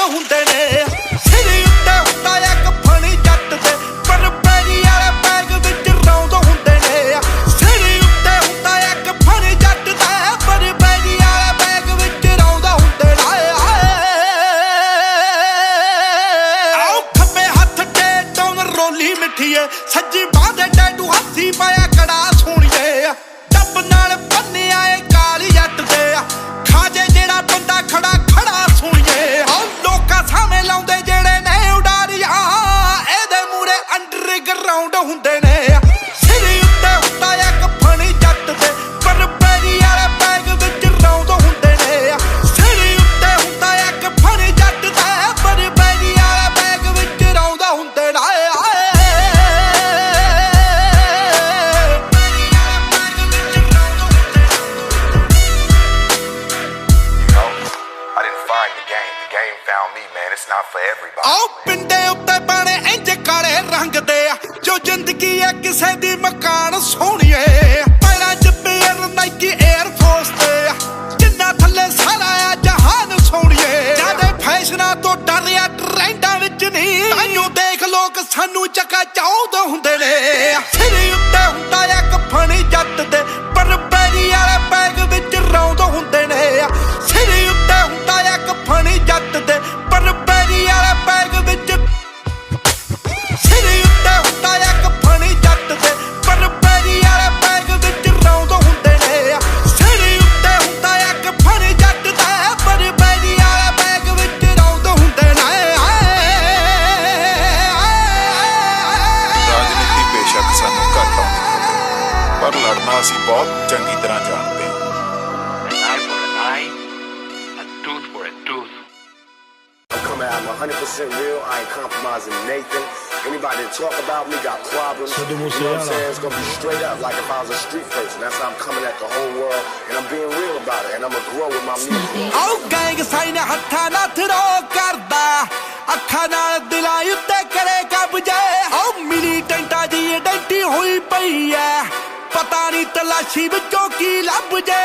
[SPEAKER 1] ਹੁੰਦੇ ਨੇ ਸਿਰ ਉੱਤੇ ਹੁੰਦਾ ਇੱਕ ਫਣੀ ਜੱਟ ਤੇ ਪਰ ਪੈਰੀ ਵਾਲੇ ਬੈਗ ਵਿੱਚ ਰੌਂਦ ਹੁੰਦੇ ਨੇ ਸਿਰ ਉੱਤੇ ਹੁੰਦਾ ਇੱਕ ਫਣੀ ਜੱਟ ਤੇ ਪਰ ਪੈਰੀ ਵਾਲੇ ਬੈਗ ਵਿੱਚ ਰੌਂਦ ਹੁੰਦੇ ਨੇ ਆਓ ਖੱਬੇ ਹੱਥ ਤੇ ਟੌਨ ਰੋਲੀ ਮਿੱਠੀਏ ਸੱਜੀ ਬਾਹ ਦੇ ਟੈਟੂ ਹੱਥੀ ਪਾਇਆ ਕੜਾ ਸੋਹਣੀਏ ਡੱਬ ਨਾਲ ਬੰਨਿਆ ਏ ਕਾਲੀ ਜੱਟ ਤੇ ਖਾਜੇ ਜਿਹੜਾ ਬੰਦਾ ਖੜਾ ਖੜਾ ਸੋਹਣੀਏ ਸਾਵੇਂ ਲਾਉਂਦੇ ਜਿਹੜੇ ਨੇ ਉਡਾਰੀਆਂ ਇਹਦੇ ਮੂਰੇ ਅੰਡਰਗਰਾਉਂਡ ਹੁੰਦੇ ਨੇ ਸਿਰ ਉੱਤੇ ਹੁੰਦਾ ਇੱਕ ਫਣੀ ਜੱਟ ਤੇ ਪਰ ਪੈਰੀ ਵਾਲੇ ਬੈਗ ਵਿੱਚ ਰੌਂਦ ਹੁੰਦੇ ਨੇ ਸਿਰ ਉੱਤੇ ਹੁੰਦਾ ਇੱਕ ਫਣੀ ਜੱਟ ਤੇ ਪਰ ਪੈਰੀ ਵਾਲੇ ਬੈਗ ਵਿੱਚ ਰੌਂਦ ਹੁੰਦੇ ਨੇ ਆਓ ਪਿੰਡੇ ਉੱਤੇ ਬਣੇ ਇੰਜ ਕਾਲੇ ਰੰਗ ਦੇ ਜੋ ਜ਼ਿੰਦਗੀ ਹੈ ਕਿਸੇ ਦੀ ਮਕਾਨ ਸੋਹਣੀਏ ਪੈਰਾਂ 'ਚ ਪੇਅਰ ਨਾਈਕੀ 에ਅਰ ਫੋਰਸ ਤੇ ਜਿੰਨਾ ਥੱਲੇ ਸਾਰਾ ਆ ਜਹਾਨ ਸੋਹਣੀਏ ਜਿਆਦੇ ਫੈਸ਼ਨਾਂ ਤੋਂ ਡਰਿਆ ਟ੍ਰੈਂਡਾਂ ਵਿੱਚ ਨਹੀਂ ਤਾਈਓ ਦੇਖ ਲੋਕ ਸਾਨੂੰ ਚੱਕਾ ਚਾਹੁੰਦੇ ਹੁੰਦੇ ਨੇ ਸਿਰ ਉੱਤੇ ਹੁੰਦਾ ਇੱਕ ਫਣੀ ਜੱਟ ਤੇ ਪਰ ਪੈਰੀ ਵਾਲੇ ਬੈਗ ਵਿੱਚ ਰੌਂਦ ਹੁੰਦੇ ਨੇ ਸਿਰ ਉੱਤੇ ਹੁੰਦਾ ਇੱਕ ਫਣੀ ਜੱਟ ਤੇ ਪਰ ਪੈਰੀ ਵਾਲੇ ਬੈਗ ਵਿੱਚ ਸਿਰ ਉੱਤੇ ਹੁੰਦਾ ਇੱਕ ਫਣੀ ਜੱਟ ਤੇ ਪਰ ਪੈਰੀ ਵਾਲੇ ਬੈਗ ਵਿੱਚ ਰੌਂਦ ਹੁੰਦੇ ਨੇ ਸਿਰ ਉੱਤੇ ਹੁੰਦਾ ਇੱਕ ਫਣੀ ਜੱਟ ਤੇ ਪਰ ਪੈਰੀ ਵਾਲੇ ਬੈਗ ਵਿੱਚ ਰੌਂਦ ਹੁੰਦੇ ਨੇ
[SPEAKER 8] ਰਾਜਨੀਤੀ ਬੇਸ਼ੱਕ ਸਾਨੂੰ ਘੱਟ ਆਉਂਦੀ ਹੋਵੇ ਪਰ ਲੜਨਾ ਅਸੀਂ ਬਹੁਤ ਚੰਗੀ ਤਰ੍ਹਾਂ ਜਾਣਦੇ ਹਾਂ
[SPEAKER 2] Coming out, I'm 100% real. I ain't compromising Nathan. Anybody that talk about me got problems. You know what I'm saying? It's gonna be straight up like if I was a street person. That's how I'm coming at the whole world, and I'm being real about it, and I'm gonna grow with my music.
[SPEAKER 1] Oh, gang sign ਹੱਥਾਂ ਨਾਲ throw ਕਰਦਾ ਅੱਖਾਂ ਨਾਲ ਦਿਲਾਂ ਉੱਤੇ ਕਰੇ ਕਬਜ਼ੇ oh ਮਿਲੀਟੈਂਟਾਂ ਦੀ ਆਇਡੈਂਟੀ ਹੋਈ ਪਈ ਐ ਪਤਾ ਨਹੀਂ ਤਲਾਸ਼ੀ ਵਿੱਚੋਂ ਕੀ ਲੱਭ ਜੇ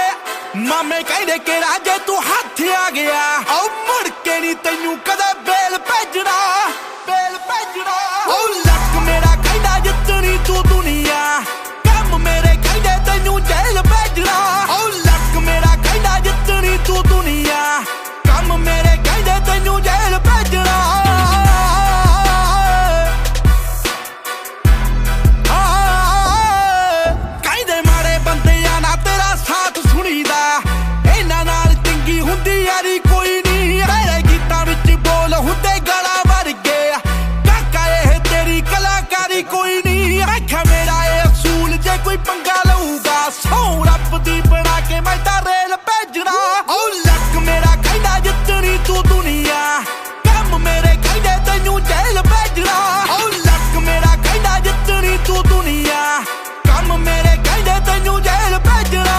[SPEAKER 1] ਮਾਮੇ ਕਹਿੰਦੇ ਕਿ ਰਾਜੇ ਤੂੰ ਹੱਥ ਆ ਗਿਆ ਓ ਮੁੜ ਕੇ ਨਹੀਂ ਤੈਨੂੰ ਕਦੇ ਬੇਲ ਭੇਜਣਾ ਓ ਲੱਕ ਮੇਰਾ ਕਹਿੰਦਾ ਜਿੱਤਣੀ ਤੂੰ ਦੁਨੀਆ ਕੰਮ ਮੇਰੇ ਕਹਿੰਦੇ ਤੈਨੂੰ ਜੇਲ੍ਹ ਭੇਜਣਾ ਓ ਲੱਕ ਮੇਰਾ ਕਹਿੰਦਾ ਜਿੱਤਣੀ ਤੂੰ ਦੁਨੀਆ ਕੰਮ ਮੇਰੇ ਕਹਿੰਦੇ ਤੈਨੂੰ ਜੇਲ੍ਹ ਭੇਜਣਾ ਕੋਈ ਨਹੀਂ ਮੇਰੇ ਗੀਤਾਂ ਵਿੱਚ ਬੋਲ ਹੁੰਦੇ ਗਲਾ ਵਰਗੇ ਕਾਕਾ ਇਹ ਤੇਰੀ ਕਲਾਕਾਰੀ ਕੋਈ ਨਹੀਂ ਆਖਿਆ ਮੇਰਾ ਇਹ ਅਸੂਲ ਜੇ ਕੋਈ ਪੰਗਾ ਲਊਗਾ ਸੌ ਰੱਬ ਦੀ ਬਣਾ ਕੇ ਮੈਂ ਤਾਂ ਰੇਲ ਭੇਜਣਾ ਓ ਲੱਕ ਮੇਰਾ ਕਹਿੰਦਾ ਜਿੱਤਣੀ ਤੂੰ ਦੁਨੀਆ ਕੰਮ ਮੇਰੇ ਕਹਿੰਦੇ ਤੈਨੂੰ ਜੇਲ੍ਹ ਭੇਜਣਾ ਓ ਲੱਕ ਮੇਰਾ ਕਹਿੰਦਾ ਜਿੱਤਣੀ ਤੂੰ ਦੁਨੀਆ ਕੰਮ ਮੇਰੇ ਕਹਿੰਦੇ ਤੈਨੂੰ ਜੇਲ੍ਹ ਭੇਜਣਾ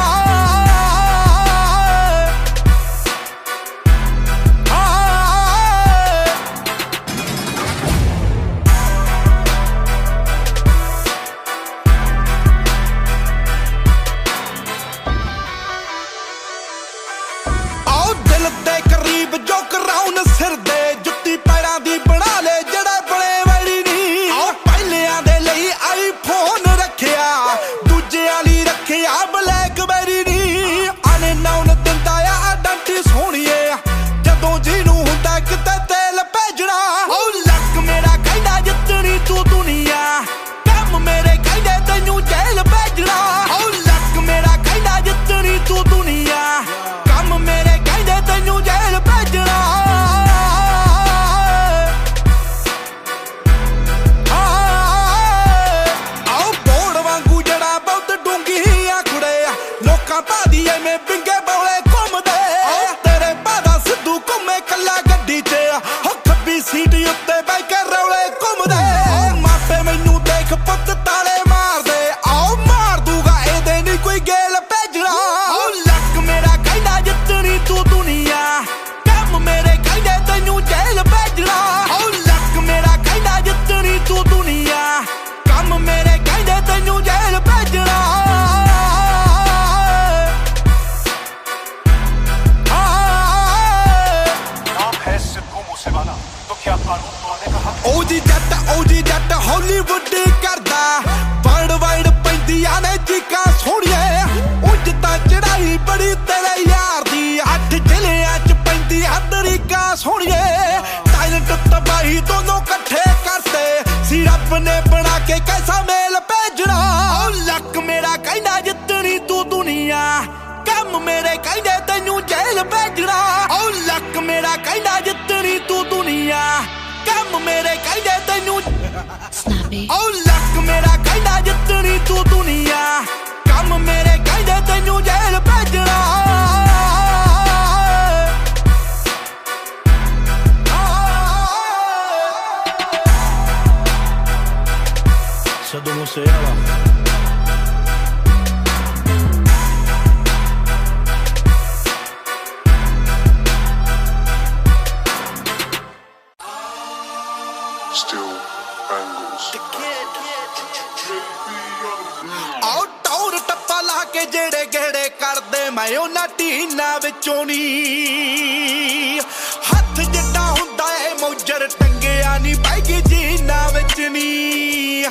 [SPEAKER 1] ਬਾਲੀਵੁੱਡ ਕਰਦਾ ਵਰਲਡ ਵਾਈਡ ਪੈਂਦੀਆਂ ਨੇ ਚੀਕਾਂ ਸੋਹਣੀਏ ਉਂਝ ਤਾਂ ਚੜਾਈ ਬੜੀ ਤੇਰੇ ਯਾਰ ਦੀ 8 ਜ਼ਿਲ੍ਹਿਆਂ ਚ ਪੈਂਦੀ ਤਰੀਕਾ ਸੋਹਣੀਏ ਟੈਲੈਂਟ ਤਬਾਹੀ ਦੋਨੋਂ ਇਕੱਠੇ ਕਰਤੇ ਸੀ ਰੱਬ ਨੇ ਬਣਾ ਕੇ ਕੈਸਾ ਮੇਲ ਭੇਜਣਾ ਓ ਲੱਕ ਮੇਰਾ ਕਹਿੰਦਾ ਜਿੱਤਣੀ ਤੂੰ ਦੁਨੀਆ ਕੰਮ ਮੇਰੇ ਕਹਿੰਦੇ ਤੈਨੂੰ ਜੇਲ੍ਹ ਭੇਜਣਾ ਓ ਲੱਕ ਮੇਰਾ ਕਹਿੰਦਾ ਜਿੱਤਣੀ ਤੂੰ ਦੁਨੀਆ ਕੰਮ ਮੇਰੇ ਕਹਿੰਦੇ ਤੈਨੂੰ ਓ ਲੱਕ ਮੇਰਾ ਕਹਿੰਦਾ ਜਿੱਤਣੀ ਤੂੰ ਦੁਨੀਆ ਕੰਮ ਮੇਰੇ ਕਹਿੰਦੇ ਤੈਨੂੰ ਜੇਲ੍ਹ ਭੇਜਣਾ
[SPEAKER 7] ਸਿੱਧੂ ਮੂਸੇਵਾਲਾ ਕੇ ਜਿਹੜੇ ਗੇੜੇ ਕਰਦੇ ਮੈਂ ਉਹਨਾਂ ਟੀਨਾਂ ਵਿੱਚੋਂ ਨੀ ਹੱਥ ਜਿੱਡਾ ਹੁੰਦਾ ਏ ਮੌਜਰ ਟੰਗਿਆ ਨੀ ਬੈਗੀ ਜੀਨਾਂ ਵਿੱਚ ਨੀ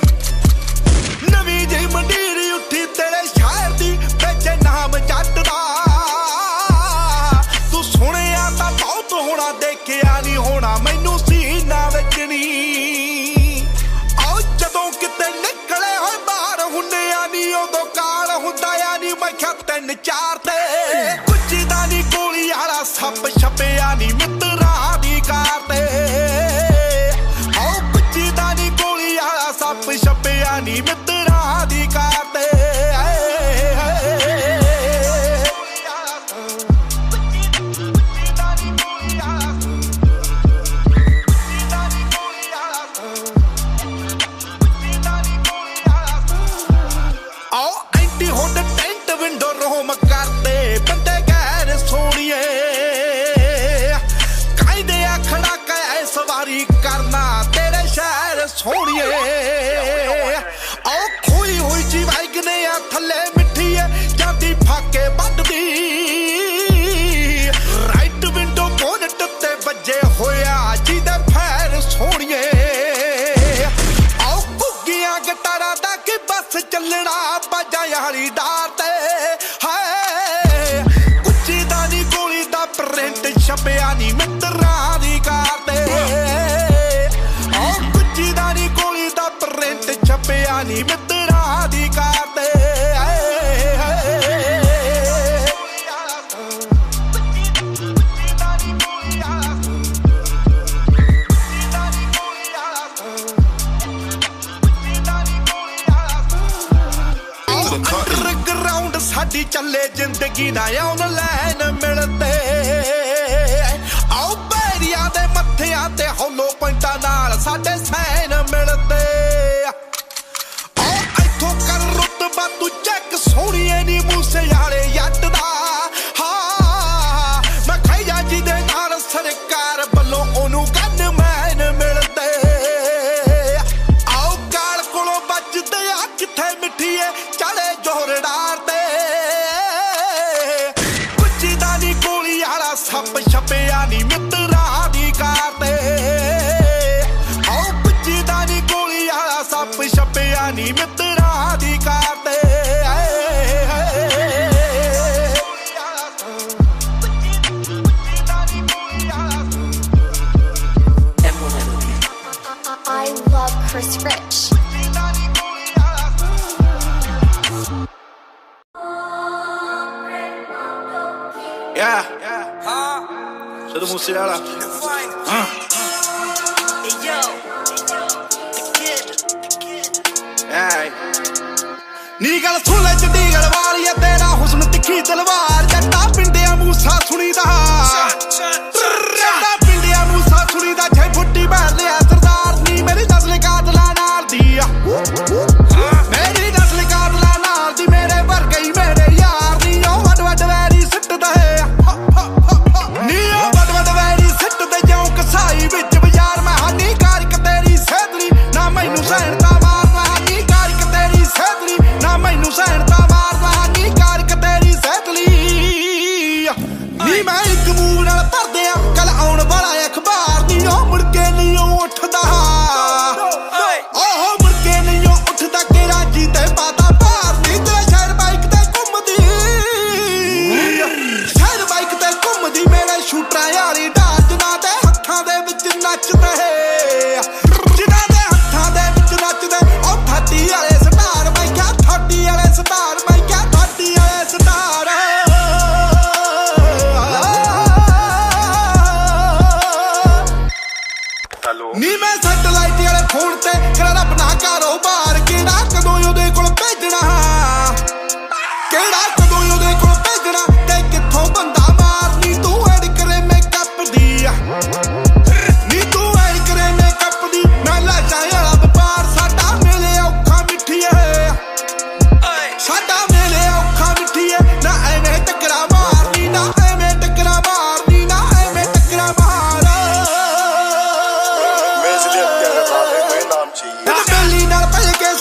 [SPEAKER 7] ਨਵੀਂ ਜਿਹੀ ਮੰਡੀਰ ਉੱਠੀ ਤੇਰੇ ਸ਼ਹਿਰ ਦੀ ਵਿੱਚ ਨਾਮ ਜੱਟ ਦਾ ਤੂੰ ਸੁਣਿਆ ਤਾਂ ਬਹੁਤ ਹੋਣਾ ਦੇਖਿਆ ਨੀ ਹੋਣਾ ਮੈਨੂੰ ਸੀਨਾਂ ਵਿੱਚ ਨੀ ਆਓ ਜਦੋਂ ਕਿਤੇ ਨਿਕਲੇ ਹੋਏ ਬਾਹਰ ਹੁੰਦੇ ਆ ਨੀ ਉਦੋਂ ਕਾਲ ਹੁੰਦਾ ਆ ਨੀ ਮੈਂ ਕਿਹਾ 3-4 ਤੇ ਕੁੱਚੀ ਦਾ ਨੀ ਗੋਲੀ ਵਾਲਾ ਸੱਪ ਛਪਿਆ ਨੀ ਮਿੱਤਰਾਂ ਦੀ ਕਾਰ ਤੇ ਆਓ ਕੁੱਚੀ ਦਾ ਨੀ ਗੋਲੀ ਵਾਲਾ ਸੱਪ ਛਪਿਆ ਨੀ ਮਿੱਤਰਾਂ ਦੀ ਕਾਰ ਤੇ ਕਰਨਾ ਤੇਰੇ ਸ਼ਹਿਰ ਸੋਹਣੀਏ ਆਓ ਖੋਈ ਹੋਈ ਜੀ ਵਾਇਗਨੇ ਆ ਥੱਲੇ ਮਿੱਠੀਏ ਜਾਂਦੀ ਫਾਕੇ ਵੱਢਦੀ ਰਾਈਟ ਵਿੰਡੋ ਬੋਨਟ ਤੇ ਵੱਜੇ ਹੋਇਆ ਜਿਹਦੇ ਫੈਰ ਸੋਹਣੀਏ ਆਓ ਘੁੱਗੀਆਂ ਗਿਟਾਰਾਂ ਦਾ ਕਿ ਬੱਸ ਚੱਲਣਾ ਬਾਜਾਂ ਯਾਰੀ ਡਾਰ ਤੇ ਹਾਏ ਉੱਚੀ ਦਾ ਨੀ ਗੋਲੀ ਦਾ ਪ੍ਰਿੰਟ ਛਪਿਆ ਨੀ ਮਿੱਤਰਾਂ ਦੀ ਕਾਰ ਤੇ ਛਪਿਆ ਨੀ ਮਿੱਤਰਾਂ ਦੀ ਕਾਰ ਤੇ ਗਰਾਊਂਡ ਸਾਡੀ ਚੱਲੇ ਜ਼ਿੰਦਗੀ ਨਾ ਆਨਲਾਈਨ ਮਿਲਦੇ ਆਓ ਬੈਰੀਆਂ ਦੇ ਮੱਥਿਆਂ ਤੇ ਹੌਲੋ ਪੁਆਇੰਟਾਂ ਨਾਲ ਸਾਡੇ ਸੈਨ ਮਿਲਦੇ ਤੂੰ ਚੈੱਕ ਸੋਹਣੀਏ ਨੀ ਮੂਸੇ ਵਾਲੇ ਜੱਟ ਦਾ ਹਾਂ ਮੈਂ ਖਈਆ ਜਿਹਦੇ ਨਾਲ ਸਰਕਾਰ ਵੱਲੋਂ ਉਹਨੂੰ ਗਨਮੈਨ ਮਿਲਦੇ ਆਓ ਗਾਲ ਕੋਲੋਂ ਵੱਜਦੇ ਆ ਕਿੱਥੇ ਮਿੱਠੀਏ ਚੜੇ ਜ਼ੋਰਦਾਰ ਤੇ ਕੁੱਚੀ ਦਾ ਨੀ ਗੋਲੀ ਵਾਲਾ ਸੱਪ ਛਪਿਆ ਨੀ ਮਿੱਤਰਾਂ ਦੀ ਕਾਰ ਤੇ ਆਓ ਕੁੱਚੀ ਦਾ ਨੀ ਗੋਲੀ ਵਾਲਾ ਸੱਪ ਛਪਿਆ ਨੀ ਮਿੱਤਰਾਂ ਦੀ ਕਾਰ ਤੇ
[SPEAKER 9] I love Chris Rich.
[SPEAKER 7] Yeah. Siddhu Moosewala.
[SPEAKER 1] ਨੀ ਗੱਲ ਸੁਣ ਲੈ ਚੰਡੀਗੜ੍ਹ ਵਾਲੀਏ ਤੇਰਾ ਹੁਸਨ ਤਿੱਖੀ ਤਲਵਾਰ ਜੱਟਾ ਪਿੰਡਿਆ ਮੂਸਾ ਸੁਣੀਦਾ ਜੱਟਾ ਪਿੰਡਿਆ ਮੂਸਾ ਸੁਣੀਦਾ 6 ਫੁੱਟੀ ਬੈਠ ਲਿਆ ਸਰਦਾਰ ਨੀ ਮੇਰੀ ਨਸਲ ਕਾਤਲਾਂ ਨਾਲ ਦੀ ਆ ਮੇਰੀ ਨਸਲ ਕਾਤਲਾਂ ਨਾਲ ਦੀ ਮੇਰੇ ਵਰਗੇ ਹੀ ਮੇਰੇ ਯਾਰ ਨੀ ਉਹ ਵੱਡ ਵੱਡ ਵੈਰੀ ਸਿੱਟਦਾ ਨੀ ਉਹ ਵੱਡ ਵੱਡ ਵੈਰੀ ਸਿੱਟਦੇ ਜਿਉਂ ਕਸਾਈ ਵਿੱਚ ਬਾਜ਼ਾਰ ਮੈਂ ਹਾਨੀਕਾਰਕ ਤੇਰੀ ਸੇਧਲੀ ਨਾ ਮੈਨੂੰ ਸਹਿਣ ਦਾ ਮਾਰਨਾ ਹਾਨੀਕਾਰਕ ਤੇਰੀ ਸੇਧਲੀ ਨਾ ਮੈਨੂੰ ਸਹਿਣ ਦਾ ਮਾਰਨਾ ਹਾਨੀਕਾਰਕ ਤੇਰੀ ਸੇਧਲੀ ਨੀ ਮੈਂ ਇੱਕ ਮੂੰਹ ਨਾਲ ਭਰਦਿਆਂ ਕੱਲ ਆਉਣ ਵਾਲਾ ਅਖਬਾਰ ਨੀ ਉਹ ਮੁੜ ਕੇ ਨਹੀਂ ਉੱਠਦਾ ਉਹ ਮੁੜ ਕੇ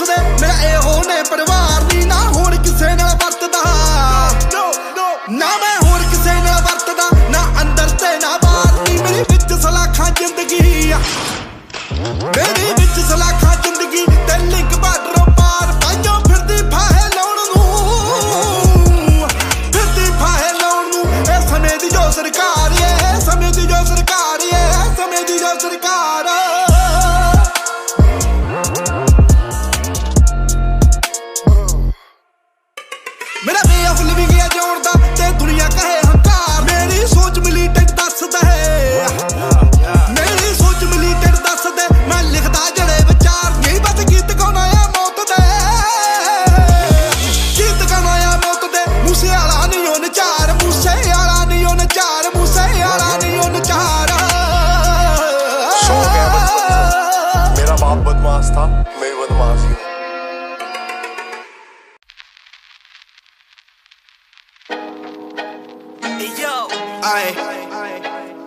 [SPEAKER 1] ਦੱਸਦੇ ਮੇਰਾ ਇਹੋ ਨੇ ਪਰਿਵਾਰ ਨੀ ਨਾ ਹੁਣ ਕਿਸੇ ਨਾਲ ਵਰਤਦਾ ਨਾ ਮੈਂ ਹੁਣ ਕਿਸੇ ਨਾਲ ਵਰਤਦਾ ਨਾ ਅੰਦਰ ਤੇ ਨਾ ਬਾਹਰ ਨੀ ਮੇਰੀ ਵਿੱਚ ਸਲਾਖਾਂ ਜ਼ਿੰਦਗੀ ਆ ਮੇਰੀ ਵਿੱਚ ਸਲਾਖਾਂ ਜ਼ਿੰਦਗੀ ਤੇ ਲਿੰਕ ਬਾਰਡਰੋਂ ਪਾਰ ਪਾਈਓ ਫਿਰਦੀ ਫਾਹੇ ਲਾਉਣ ਨੂੰ ਫਿਰਦੀ ਫਾਹੇ ਲਾਉਣ ਨੂੰ ਇਹ ਸਮੇਂ ਦੀ ਜੋ ਸਰਕਾਰ ਏ ਸਮੇਂ ਦੀ ਜੋ ਸਰਕਾਰ ਏ ਸਮੇਂ ਦੀ ਜੋ ਸਰਕਾਰ ਮੇਰਾ ਵੇ ਆਫ ਲਿਵਿੰਗ ਹੈ ਜਿਉਣ ਦਾ ਤੇ ਦੁਨੀਆ ਕਹੇ ਹੰਕਾਰ ਮੇਰੀ ਸੋਚ ਮਿਲੀਟੈਂਟ ਦੱਸਦਾ ਹੈ ਮੇਰੀ ਸੋਚ ਮਿਲੀਟੈਂਟ ਦੱਸਦੇ ਮੈਂ ਲਿਖਦਾ ਜਿਹੜੇ ਵਿਚਾਰ ਨਹੀਂ ਬਸ ਗੀਤ ਗਾਉਣਾ ਆ ਮੌਤ ਦੇ ਗੀਤ ਗਾਉਣਾ ਆ ਮੌਤ ਦੇ ਮੂਸੇ ਵਾਲਾ ਨਹੀਂ ਉਹ ਨਚਾਰ ਮੂਸੇ ਵਾਲਾ ਨਹੀਂ ਉਹ ਨਚਾਰ ਮੂਸੇ ਵਾਲਾ ਨਹੀਂ ਉਹ ਨਚਾਰ
[SPEAKER 10] शौक है बचपन से मेरा बाप बदमाश था मैं बदमाश ही हूँ
[SPEAKER 1] Aye,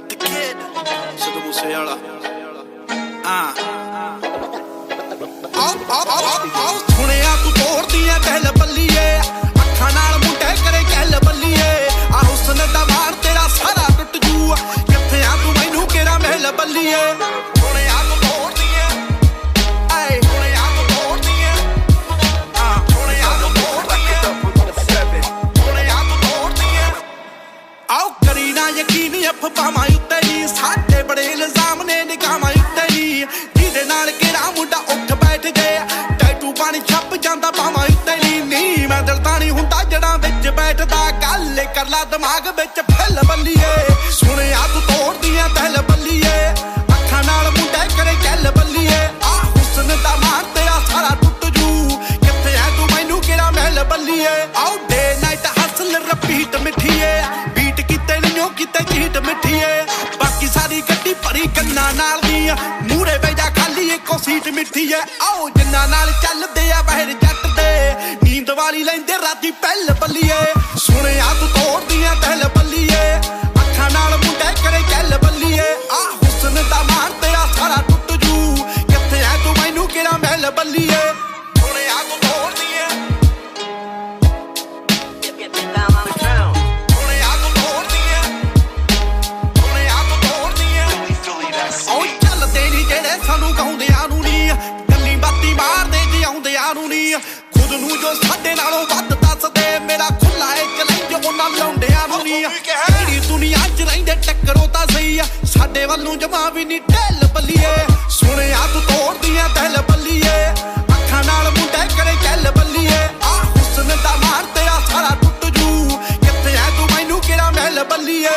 [SPEAKER 1] the kid, Sidhu Moosewala. ਆਓ ਸੁਣਿਆ ਤੂੰ ਤੋੜਦੀਆਂ ਕਹਿਲ ਬੱਲੀਏ ਅੱਖਾਂ ਨਾਲ ਮੁੰਡੇ ਕਰੇ ਕਹਿਲ ਬੱਲੀਏ ਆ ਹੁਸਨ ਦਾ ਮਾਰ ਤੇਰਾ ਸਾਰਾ ਟੁੱਟ ਜੂ ਕਿੱਥੇ ਆ ਤੂੰ ਮੈਨੂੰ ਕਿਹੜਾ ਮਹਿਲ ਬੱਲੀਏ ਸੁਣਿਆ ਤੂੰ ਤੋੜਦੀਆਂ ਆਏ ਸੁਣਿਆ ਤੂੰ ਤੋੜਦੀਆਂ ਸੁਣਿਆ ਤੂੰ ਤੋੜਦੀਆਂ ਸੁਣਿਆ ਤੂੰ ਤੋੜਦੀਆਂ ਆਓ ਕਰੀ ਨਾ ਯਕੀਨ ਅਫਵਾਹਾਂ ਉੱਤੇ ਨੀ ਸਾਡੇ ਬੜੇ ਇਲਜ਼ਾਮ ਨੇ ਨਿਗਾਹਾਂ ਉੱਤੇ ਨੀ ਜਿਹਦੇ ਨਾਲ ਕਿਹੜਾ ਮੁੰਡਾ ਉੱਠ ਬੈਠ ਜੇ ਟੈਟੂ ਪਾਣੀ ਛੱਪ ਜਾਂਦਾ ਬਾਹਾਂ ਉੱਤੇ ਨੀ ਮੈਂ ਦਿਲਦਾ ਨਹੀਂ ਹੁੰਦਾ ਜੜਾਂ ਵਿੱਚ ਬੈਠਦਾ ਗੱਲ ਕਰ ਲਾ ਦਿਮਾਗ ਵਿੱਚ ਫੈਲ ਬੱਲੀਏ ਸੁਣਿਆ ਤੂੰ ਤੋੜਦੀਆਂ ਤਹਿਲ ਬੱਲੀਏ ਅੱਖਾਂ ਨਾਲ ਮੁੰਡੇ ਕਰੇ ਕਹਿਲ ਬੱਲੀਏ ਆ ਹੁਸਨ ਦਾ ਮਾਰ ਤੇਰਾ ਸਾਰਾ ਟੁੱਟ ਜੂ ਕਿੱਥੇ ਐ ਤੂੰ ਮੈਨੂੰ ਕਿਹੜਾ ਮਹਿਲ ਬੱਲੀਏ ਆਓ ਡੇ ਨਾਈਟ ਹਸਲ ਰਿਪੀਟ ਮਿੱਠੀਏ ਬੀਟ ਕੀਤੇ ਨਹੀਂ ਕਿਤੇ ਚੀਟ ਮਿੱਠੀਏ ਬਾਕੀ ਸਾਰੀ ਗੱਡੀ ਭਰੀ ਗੰਨਾ ਨਾਲ ਦੀ ਮੂਹਰੇ ਬੈਜਾ ਖਾਲੀ ਇੱਕੋ ਸੀਟ ਮਿੱਠੀਏ ਆਓ ਜਿੰਨਾ ਨਾਲ ਚੱਲਦੇ ਆ ਬਾਹਰ ਜੱਟ ਦੇ ਨੀਂਦ ਵਾਲੀ ਲੈਂਦੇ ਰਾਤੀ ਪਹਿਲ ਬੱਲੀਏ ਸੁਣਿਆ ਤੂੰ ਤੋੜਦੀਆਂ ਤਹਿਲ ਬੱਲੀਏ ਅੱਖਾਂ ਨਾਲ ਮੁੰਡੇ ਕਰੇ ਕਹਿਲ ਬੱਲੀਏ ਆ ਹੁਸਨ ਦਾ ਮਾਰ ਤੇਰਾ ਸਾਰਾ ਟੁੱਟ ਜੂ ਕਿੱਥੇ ਐ ਤੂੰ ਮੈਨੂੰ ਕਿਹੜਾ ਮਹਿਲ ਬੱਲੀਏ ਸੁਣਿਆ ਤੂੰ ਤੋੜਦੀਆਂ ਸਾਨੂੰ ਗਾਉਂਦਿਆਂ ਨੂੰ ਨੀ ਗੱਲੀ ਬਾਤੀ ਮਾਰਦੇ ਜਿਉਂਦਿਆਂ ਨੂੰ ਨੀ ਖੁਦ ਨੂੰ ਜੋ ਸਾਡੇ ਨਾਲੋਂ ਵੱਧ ਦੱਸਦੇ ਮੇਰਾ ਖੁੱਲਾ ਏ ਚੈਲੰਜ ਉਹਨਾਂ ਲੌਂਡਿਆਂ ਨੂੰ ਨੀ ਕਿਹੜੀ ਦੁਨੀਆ 'ਚ ਰਹਿੰਦੇ ਟੱਕਰੋ ਤਾਂ ਸਹੀ ਆ ਸਾਡੇ ਵੱਲੋਂ ਜਮਾ ਵੀ ਨੀ ਢਿੱਲ ਬੱਲੀਏ ਸੁਣਿਆ ਤੂੰ ਤੋੜਦੀਆਂ ਤਹਿਲ ਬੱਲੀਏ ਅੱਖਾਂ ਨਾਲ ਮੁੰਡੇ ਕਰੇ ਕਹਿਲ ਬੱਲੀਏ ਆ ਹੁਸਨ ਦਾ ਮਾਰ ਤੇਰਾ ਸਾਰਾ ਟੁੱਟ ਜੂ ਕਿੱਥੇ ਐ ਤੂੰ ਮੈਨੂੰ ਕਿਹੜਾ ਮਹਿਲ ਬੱਲੀਏ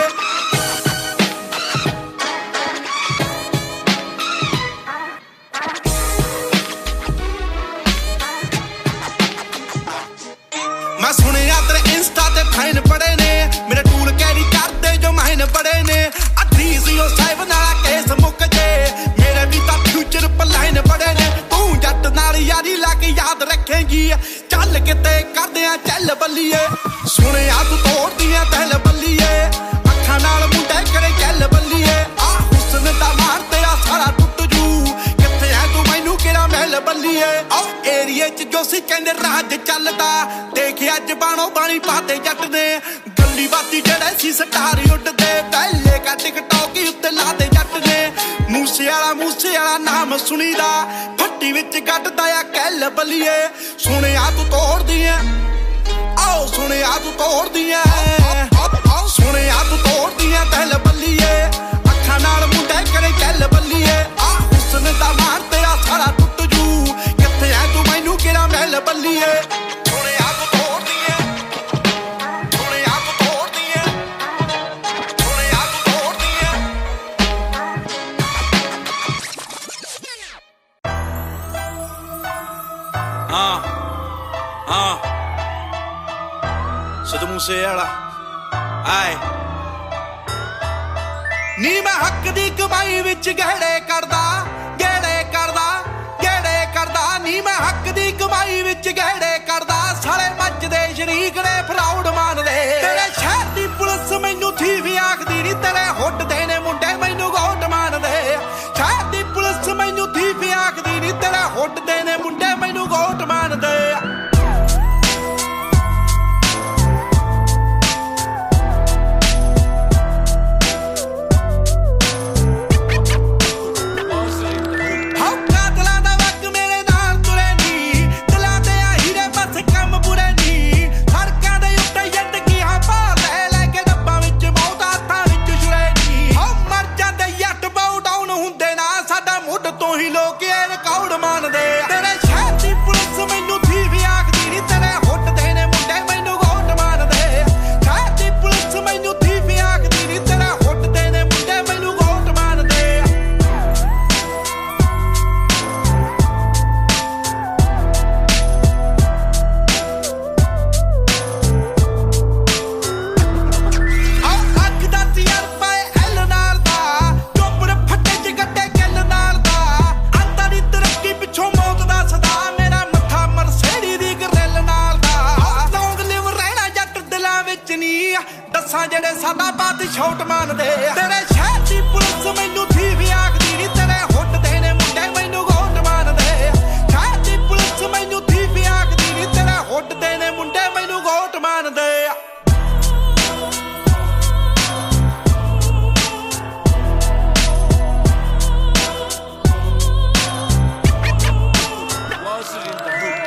[SPEAKER 1] ਮੈਂ ਸੁਣਿਆ ਤੇਰੇ ਇੰਸਟਾ ਤੇ ਫਾਈਨ ਬੜੇ ਨੇ ਮੇਰੇ ਟੂਲ ਕੈਰੀ ਕਰਦੇ ਜੋ ਮਾਇਨ ਬੜੇ ਨੇ 307 ਨਾਲ ਕੇਸ ਮੁੱਕ ਜੇ ਮੇਰੇ ਵੀ ਤਾਂ ਫਿਊਚਰ ਪਲਾਈਨ ਬੜੇ ਨੇ ਤੂੰ ਜੱਟ ਨਾਲ ਯਾਰੀ ਲਾ ਕੇ ਯਾਦ ਰੱਖੇਂਗੀ ਚੱਲ ਕਿਤੇ ਕਰਦੇ ਆ ਚੱਲ ਬੱਲੀਏ ਸੁਣਿਆ ਤੂੰ ਤੋੜਦੀਆਂ ਤਹਿਲ ਬੱਲੀਏ ਅੱਖਾਂ ਨਾਲ ਮੁੰਡੇ ਕਰੇ ਚੱਲ ਬੱਲੀਏ ਆ ਹੁਸਨ ਦਾ ਮਾਰ ਤੇਰਾ ਸਾਰਾ ਟੁੱਟ ਜੂ ਕਿੱਥੇ ਐ ਤੂੰ ਮੈਨੂੰ ਕਿਹੜਾ ਮਹਿਲ ਬੱਲੀਏ ਆਓ ਏਰੀਏ 'ਚ ਜੋ ਸੀ ਕਹਿੰਦੇ ਰਾਜ ਚੱਲਦਾ ਦੇਖਿਆ ਅੱਜ ਬਾਣੋ ਬਾਣੀ ਪਾਤੇ ਜੱਟ ਨੇ ਗੱਲੀ ਬਾਤੀ ਜਿਹੜੇ ਸੀ ਸਟਾਰ ਉੱਡਦੇ ਪਹਿਲੇ ਕਾ ਟਿਕਟੌਕ ਉੱਤੇ ਲਾਦੇ ਜੱਟ ਨੇ ਮੂਸੇ ਵਾਲਾ ਨਾਮ ਸੁਣੀਦਾ ਫੱਟੀ ਵਿੱਚ ਗੱਡਦਾ ਆ ਕਹਿਲ ਬੱਲੀਏ ਸੁਣਿਆ ਤੂੰ ਤੋੜਦੀਆਂ ਆਓ ਸੁਣਿਆ ਤੂੰ ਤੋੜਦੀਆਂ ਸੁਣਿਆ ਤੂੰ ਤੋੜਦੀਆਂ ਤਹਿਲ ਬੱਲੀਏ ਅੱਖਾਂ ਨਾਲ ਮੁੰਡੇ ਕਰੇ ਕਹਿਲ ਬੱਲੀਏ ਆ ਹੁਸਨ ਦਾ ਮਾਰ ਤੇਰਾ ਸਾਰਾ ਟੁੱਟ ਜੂ ਕਿੱਥੇ ਐ ਤੂੰ ਮੈਨੂੰ ਕਿਹੜਾ ਮਹਿਲ ਬੱਲੀਏ ਸੁਣਿਆ ਤੂੰ ਤੋੜਦੀਆਂ ਸੁਣਿਆ ਤੂੰ ਤੋੜਦੀਆਂ ਸੁਣਿਆ ਤੂੰ ਤੋੜਦੀਆਂ Sidhu Moosewala ਆਏ ਨੀ ਮੈਂ ਹੱਕ ਦੀ ਕਮਾਈ ਵਿੱਚ ਗਹਿੜੇ ਕਰਦਾ ਨੀ ਮੈਂ ਹੱਕ ਦੀ ਕਮਾਈ ਵਿੱਚ ਗਹਿੜੇ ਕਰਦਾ ਸਾਲੇ ਮੱਚਦੇ ਸ਼ਰੀਕ ਨੇ ਫਰਾਉਡ ਮੰਨਦੇ ਤੇਰੇ ਸ਼ਹਿਰ ਦੀ ਪੁਲਿਸ ਮੈਨੂੰ ਥੀਵ ਆਖਦੀ ਨੀ ਤੇਰੇ ਹੁੱਟ ਦੇ ਨੇ ਮੁੰਡੇ ਮੈਨੂੰ ਗੋਟ ਮੰਨਦੇ ਸ਼ਹਿਰ ਦੀ ਪੁਲਿਸ ਮੈਨੂੰ ਥੀਵ ਆਖਦੀ ਨੀ ਤੇਰੇ ਹੁੱਟ ਦੇ ਨੇ ਮੁੰਡੇ ਮੈਨੂੰ ਗੋਟ
[SPEAKER 7] ਜਿਹੜੇ ਸਾਡਾ ਬਾਤ ਛੋਟ ਮੰਨਦੇ ਤੇਰੇ ਸ਼ਹਿਰ ਦੀ ਪੁਲਿਸ ਮੈਨੂੰ ਥੀ ਵੀ ਆਖਦੀ ਨੀ ਤੇਰੇ ਹੁੱਟਦੇ ਨੇ ਮੁੰਡੇ ਮੈਨੂੰ ਗੋਟ ਮੰਨਦੇ ਸ਼ਹਿਰ ਦੀ ਪੁਲਿਸ ਮੈਨੂੰ ਥੀ ਵੀ ਆਖਦੀ ਨੀ ਤੇਰੇ ਹੁੱਟਦੇ ਨੇ ਮੁੰਡੇ ਮੈਨੂੰ ਗੋਟ ਮੰਨਦੇ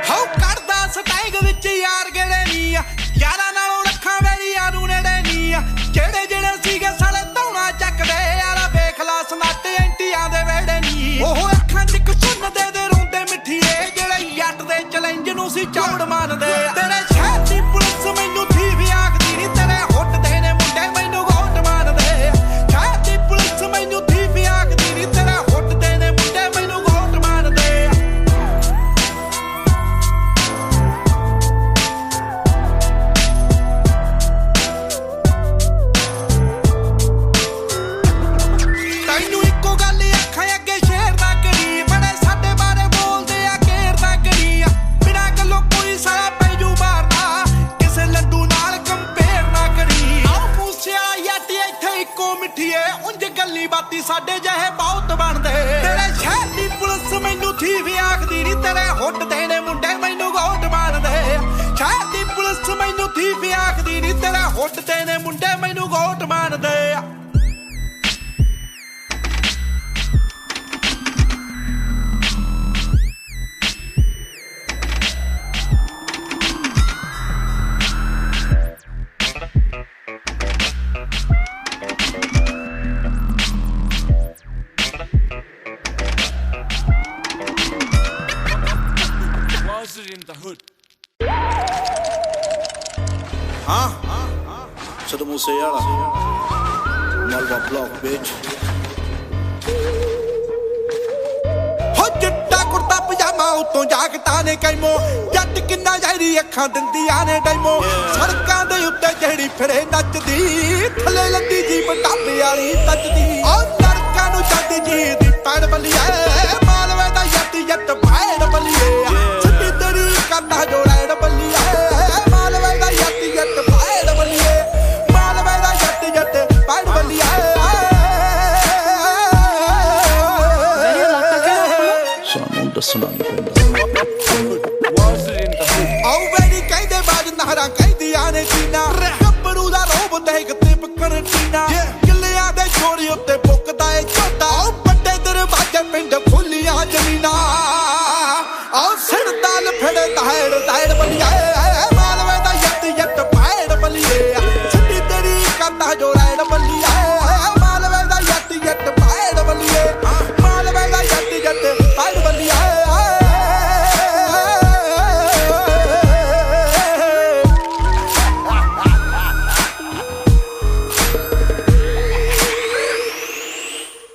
[SPEAKER 7] ਹਾਉ ਕਰਦਾ ਸਟੈਂਗ ਵਿੱਚ ਯਾਰ ਗੇੜੇ ਨੀ ਆ ਯਾਰਾਂ ਨਾਲੋਂ ਰੱਖਾਂ ਵੇਲੀਆਂ ਨੂੰ ਨੇੜੇ ਨੀ ਆ ਜਿਹੜੇ ਜਿਹੜੇ ਸੀਗੇ ਸਾਲੇ ਧੌਣਾ ਚੱਕਦੇ ਯਾਰਾ ਵੇਖ ਲਾ ਸਨਾਟੇ ਐਂਟੀਆਂ ਦੇ ਵੇੜੇ ਨੀ ਉਹ ਅੱਖਾਂ 'ਚ ਇੱਕ ਸੁਣਦੇ ਦੇ ਰੋਂਦੇ ਮਿੱਠੀਏ ਜਿਹੜੇ ਜੱਟ ਦੇ ਚੈਲੰਜ ਨੂੰ ਸੀ ਚੌੜ ਮੰਨਦੇ ਤੇਰੇ ਸ਼ਹਿਰ ਦੀ ਪੁਲਿਸ ਮੈਨੂੰ ਥੀ ਵੀ ਆਖਦੀ ਨੀ ਤੇਰੇ ਹੁੱਟਦੇ ਨੇ ਮੁੰਡੇ ਮੈਨੂੰ ਗੋਟ ਮੰਨਦੇ ਸ਼ਹਿਰ ਦੀ ਪੁਲਿਸ ਮੈਨੂੰ ਥੀ ਵੀ ਆਖਦੀ ਨੀ ਤੇਰੇ ਹੁੱਟਦੇ ਨੇ ਮੁੰਡੇ ਮੈਨੂੰ ਗੋਟ ਮੰਨਦੇ ਤੈਨੂੰ ਇੱਕੋ ਗੱਲ ਅੱਖਾਂ ਅੱਗੇ ਸ਼ੇਰ ਦਾ ਕਰੀ ਬੜੇ ਸਾਡੇ ਬਾਰੇ ਬੋਲਦੇ ਆ ਘੇਰ ਦਾ ਕਰੀ ਬਿਨਾਂ ਗੱਲੋਂ ਕੋਈ ਸਾਲਾ ਪੈਜੂ ਮਾਰਨਾ ਕਿਸੇ ਲੱਡੂ ਨਾਲ ਕੰਪੇਅਰ ਨਾ ਕਰੀ ਆਹ ਮੂਸਿਆ ਯੱਟ ਇੱਥੇ ਇੱਕੋ ਮਿੱਠੀਏ ਉਂਝ ਗੱਲੀ ਬਾਤੀ ਸਾਡੇ ਜਿਹੇ ਬਹੁਤ ਬਣਦੇ ਤੇਰੇ ਸ਼ਹਿਰ ਦੀ ਪੁਲਿਸ ਮੈਨੂੰ ਥੀ ਵੀ ਆਖਦੀ ਨੀ ਤੇਰੇ ਹੁੱਟਦੇ ਨੇ ਮੁੰਡੇ ਮੈਨੂੰ ਗੋਟ ਮੰਨਦੇ ਸ਼ਹਿਰ ਦੀ ਪੁਲਿਸ ਮੈਨੂੰ ਥੀ ਵੀ ਆਖਦੀ ਨੀ ਤੇਰੇ ਹੁੱਟਦੇ ਨੇ ਮੁੰਡੇ ਮੈਨੂੰ ਗੋਟ ਮੰਨਦੇ
[SPEAKER 1] Siddhu Moosewala, Malwa block, bitch.
[SPEAKER 7] ਹੋ ਚਿੱਟਾ ਕੁੜਤਾ ਪਜਾਮਾ ਉਤੋਂ ਜਾਕਟਾਂ ਨੇ ਕੈਮੋ ਜੱਟ ਕਿੰਨਾ ਜ਼ਹਿਰੀ ਅੱਖਾਂ ਦਿੰਦੀਆਂ ਨੇ ਡੈਮੋ ਸੜਕਾਂ ਦੇ ਉੱਤੇ ਜਿਹੜੀ ਫਿਰੇ ਨੱਚਦੀ ਥੱਲੇ ਲੱਦੀ ਜੀਪ ਟਾਪੇ ਵਾਲੀ ਤੱਚਦੀ ਉਹ ਲੜਕਾਂ ਨੂੰ ਜਾਂਦੀ ਜੀ ਦੀ ਪੈੜ ਬੱਲੀਏ ਮਾਲਵੇ ਦਾ ਜੱਟ ਪੈੜ ਬੱਲੀਏ ਸਿੱਧੀ ਤੇਰੀ ਕਰਦਾ ਜੋੜੈੜ ਬੱਲੀਏ ਮਾਲਵੇ ਦਾ ਜੱਟ ਪੈੜ ਬੱਲੀਏ ਮਾਲਵੇ ਦਾ ਜੱਟ ਪੈੜ ਬੱਲੀਏ
[SPEAKER 1] ਸਾਨੂੰ ਦੱਸਣਾ ਨਹੀਂ ਪੈਂਦਾ
[SPEAKER 7] ਆਉ ਵੇੜੀ ਕਹਿੰਦੇ ਬਾਜ ਨਹਰਾਂ ਕਹਿੰਦੀਆਂ ਨੇ ਚੀਨਾ ਗੱਭਰੂ ਦਾ ਰੋਬ ਦੇਖ ਤੇ ਪਕੜ ਟੀਨਾ ਕਿੱਲਿਆਂ ਦੇ ਛੋਰੀ ਉੱਤੇ ਬੁੱਕਦਾ ਏ ਝੋਟਾ ਆਉ ਵੱਡੇ ਦਰਵਾਜ਼ੇ ਪਿੰਡ ਖੁੱਲੀਆਂ ਜ਼ਮੀਨਾਂ ਆਉ ਸਿਰਦਾਲ ਫੜੇ ਦਾਇੜ ਬੱਲੀਏ ਮਾਲਵੇ ਦਾ ਜੱਟ ਪੈੜ ਬੱਲੀਏ ਸਿੱਧੀ ਤੇਰੀ ਕਰਦਾ ਜੋੜੈੜ ਬੱਲੀਏ ਮਾਲਵੇ ਦਾ ਜੱਟ ਪੈੜ ਬੱਲੀਏ ਮਾਲਵੇ ਦਾ ਜੱਟ ਪੈੜ ਬੱਲੀਏ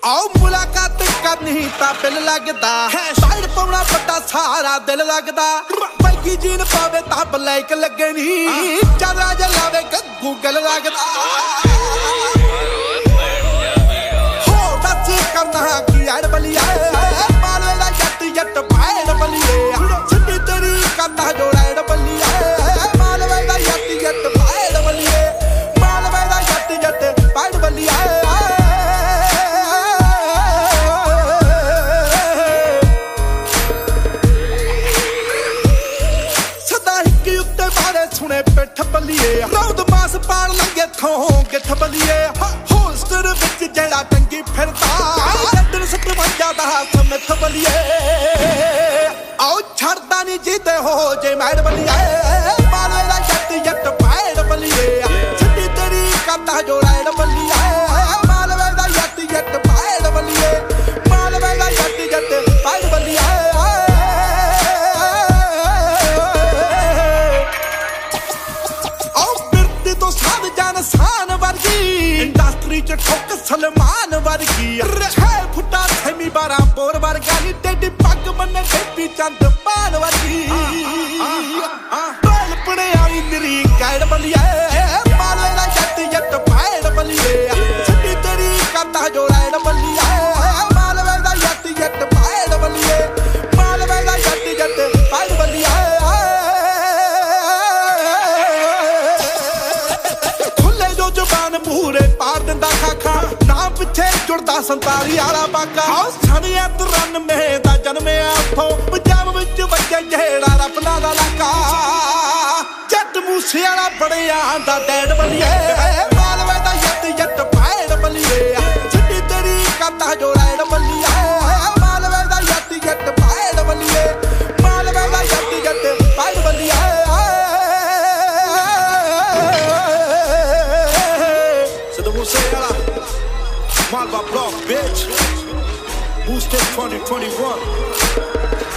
[SPEAKER 7] ਆਓ ਮੁਲਾਕਾਤ ਕਰਨੀ ਤਾਂ ਬਿੱਲ ਲੱਗਦਾ ਸਾਈਡ ਪਾਉਣਾ ਵੱਡਾ ਸਾਰਾ ਦਿਲ ਲੱਗਦਾ ਪੈਗੀ ਜੀਨ ਪਾਵੇ ਤਾਂ ਬਲੈਕ ਲੱਗੇ ਨੀ ਚਾਦਰਾ ਜਲਾਵੇ ਗੱਗੂ ਗਲ ਲੱਗਦਾ ਹੋ ਦੱਸ ਕਰਨਾ ਕੀ ਐੜ ਬਲੀਆ ਮਾਲਵੇ ਦਾ ਜੱਟ ਪੈੜ ਬਲੀਏ ਸਿੱਧੀ ਤੇਰੀ ਕਰਦਾ ਜੋੜੈੜ ਬਲੀਏ ਮਾਲਵੇ ਦਾ ਜੱਟ ਪੈੜ ਬਲੀਏ ਮਾਲਵੇ ਦਾ ਜੱਟ ਪੈੜ ਬਲੀਏ ਸੁਣੇ ਪਿੱਠ ਬੱਲੀਏ ਰੌਦ ਮਾਸ ਪਾਣ ਲੰਗੇ ਥੋਂ ਗਿੱਠ ਬੱਲੀਏ ਹੋਸਟਰ ਵਿੱਚ ਜਿਹੜਾ ਟੰਗੀ ਫਿਰਦਾ ਜੱਟਨ 57 ਦਾ ਸਮਿੱਥ ਬੱਲੀਏ ਆਓ ਛੱਡਦਾ ਨਹੀਂ ਜਿੱਦੇ ਹੋ ਜੇ ਮੈੜ ਬੱਲੀਏ ਮਾਲਵੇ ਦਾ ਜੱਟ ਪੈੜ ਬੱਲੀਏ ਸਿੱਧੀ ਤੇਰੀ ਕਰਦਾ ਜੋੜੈੜ ਬੱਲੀਏ ਮਾਲਵੇ ਦਾ ਜੱਟ ਪੈੜ ਬੱਲੀਏ ਮਾਲਵੇ ਦਾ ਜੱਟ ਪੈੜ ਬੱਲੀਏ ਸਾਨ ਵਰਗੀ ਇੰਡਸਟਰੀ ਚ ਠੋਕ ਸਲਮਾਨ ਵਰਗੀ 6 ਫੁੱਟਾ ਸੈਮੀ 12 ਬੋਰ ਵਰਗਾ ਨੀ ਟੇਡੀ ਪੱਗ ਮੰਨੇ ਟੇਪੀ ਚੰਦ ਪਾਨ ਵਰਗੀ ਬਲ ਪੜੇ ਆਈ ਨਿਰੀ ਕੈੜ ਬੱਲੀਏ ਮਾਲਵੇ ਦਾ ਜੱਟ ਪੈੜ ਬੱਲੀਏ ਸਿੱਧੀ ਤੇਰੀ ਕਰਦਾ ਜੋੜੈੜ ਬੱਲੀਏ ਮਾਲਵੇ ਦਾ ਜੱਟ ਪੈੜ ਬੱਲੀਏ ਮਾਲਵੇ ਦਾ ਜੱਟ ਪੈੜ ਬੱਲੀਏ ਖੁੱਲੇ ਜੋ ਜ਼ੁਬਾਨ
[SPEAKER 1] उड़दा 47 वाला बाका सानिया 93 दा जन्मिया उथों पंजाब विच वज्जे जेड़ा रब दा लाका जट मूसे वाला बड़िया दा डैड बलिए मालवे दा जट जट पैड़ बलिए सिੱਧੀ तेरी काता जो राइड बलिए मालवे दा जट जट पैड़ बलिए मालवे दा जट जट पैड़ बलिए Malva block, bitch. Boost it 2021.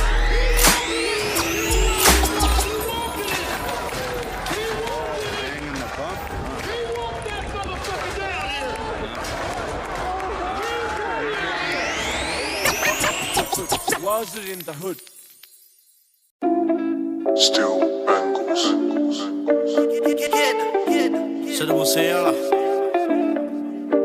[SPEAKER 7] Was it in the hood?
[SPEAKER 10] Still bangles.
[SPEAKER 1] Siddhu Moosewala.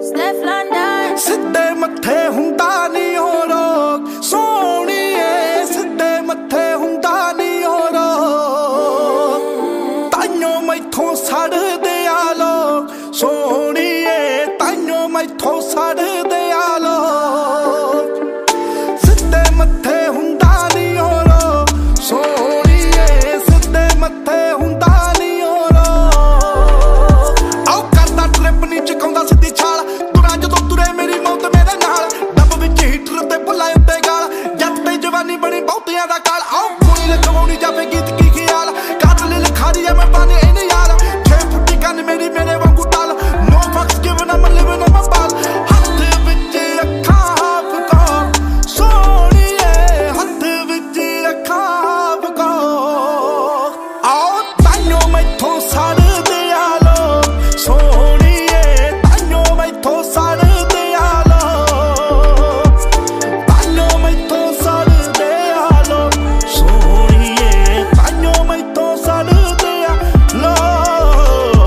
[SPEAKER 6] Steph London
[SPEAKER 1] ਸਿੱਧੇ ਮੱਥੇ ਹੁੰਦਾ ਨਹੀਂ ਹੋ ਰੋਕ ਸੋਹਣੀਏ ਸਿੱਧੇ ਮੱਥੇ ਹੁੰਦਾ ਨਹੀਂ ਹੋ ਰੋਕ ਤਾਈਓ ਮੈਥੋਂ ਸੜਦੇ ਆ ਲੋਕ ਸੋਹਣੀਏ ਤਾਈਓ ਮੈਥੋਂ ਸੜਦੇ ਆ ਲੋਕ ਸਿੱਧੇ ਮੱਥੇ ਹੁੰਦਾ ਨਹੀਂ ਹੋ ਰੋਕ ਸੋਹਣੀਏ ਸਿੱਧੇ ਮੱਥੇ ਹੁੰਦਾ ਨਹੀਂ ਹੋ ਰੋਕ ਆਉ ਕਰਦਾ ਟ੍ਰਿਪ ਨਹੀਂ ਚਕਾਉਂਦਾ ਸਿੱਧੀ ਛਾਲ ਜਦੋਂ ਤੁਰੇ ਮੇਰੀ ਮੌਤ ਮੇਰੇ ਨਾਲ ਡੱਬ ਵਿੱਚ ਹੀਟਰ ਤੇ ਭੁੱਲਾ ਉੱਤੇ ਗਾਲ ਜੱਟ ਤੇ ਜਵਾਨੀ ਬਣੀ ਬਹੁਤਿਆਂ ਦਾ ਕਾਲ ਆਓ ਕੋਈ ਲਗਵਾਉਣੀ ਜਾਵੇ ਗੀਤ ਕੀ ਖਿਆਲ ਕਾਤਲ ਲਖਾਰੀ ਐ ਮੈਂ ਬਾਨੇ ਇਹਨੇ ਯਾਰ 6 ਫੁੱਟੀ ਕੰਨ ਮੇਰੀ ਮੇਰੇ ਵਾਂਗੂ ਟਾਲ ਨੋ ਫਕਸ ਗਿਵਨ ਅਮ ਲਿਵਿੰਗ ਅਮ ਬਾਲ ਹੱਥ ਵਿੱਚ ਅੱਖਾਂ ਫਕਾ ਸੋਹਣੀਏ ਹੱਥ ਵਿੱਚ ਅੱਖਾਂ ਫਕਾ ਆਓ ਤਾਈਓ ਮੈਥੋਂ ਸੜਦੇ ਆ ਲੋਕ ਸੋਹਣੀਏ ਤਾਈਓ ਮੈਥੋਂ ਸੜਦੇ ਆ ਲੋਕ ਤਾਈਓ ਮੈਥੋਂ ਸੜਦੇ ਆ ਲੋਕ ਸੋਹਣੀਏ ਤਾਈਓ ਮੈਥੋਂ ਸੜਦੇ ਆ ਲੋਕ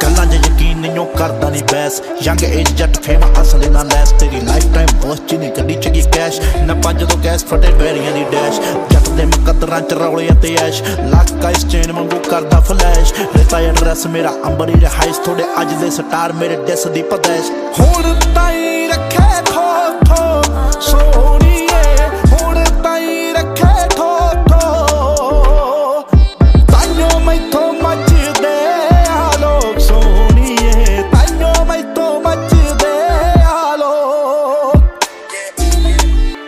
[SPEAKER 1] ਗੱਲਾਂ 'ਚ ਯਕੀਨ ਨਹੀਂ ਉਹ ਕਰਦਾ ਨਹੀਂ ਬੈਸ ਯੰਗ ਏਜ ਜੱਟ ਫੇਮਾ ਅਸਲ ਨਾ ਲੈਸ ਤੇਰੀ ਲਾਈਫ ਟਾਈਮ ਬਸ ਚ ਨਹੀਂ ਗੱਡੀ ਚ ਗਈ ਕੈਸ਼ ਨਾ ਪੰਜ ਤੋਂ ਗੈਸ ਫਟੇ ਬੈਰੀਆਂ ਦੀ ਡੈਸ਼ ਜੱਟ ਦੇ ਮੁਕੱਦਰਾਂ ਚ ਰੌਲੇ ਅਤੇ ਐਸ਼ ਲੱਕਾ ਇਸ ਚੇਨ ਵਾਂਗੂ ਕਰਦਾ ਫਲੈਸ਼ ਰੇਤਾ ਐਡਰੈਸ ਮੇਰਾ ਅੰਬਰੀ ਰਿਹਾਇਸ਼ ਥੋੜੇ ਅੱਜ ਦੇ ਸਟਾਰ ਮੇਰੇ ਡਿਸ ਦੀ ਪਦੈਸ਼ ਹੁਣ ਤਾਈ ਰੱਖੇ ਥੋ ਥੋ ਸੋਹਣੀਏ ਹੁਣ ਤਾਈ ਰੱਖੇ ਥੋ ਥੋ ਤਾਈਓ ਮੈਥੋਂ ਮੱਚਦੇ ਆ ਲੋਕ ਸੋਹਣੀਏ ਤਾਈਓ ਮੈਥੋਂ ਮੱਚਦੇ ਆ ਲੋਕ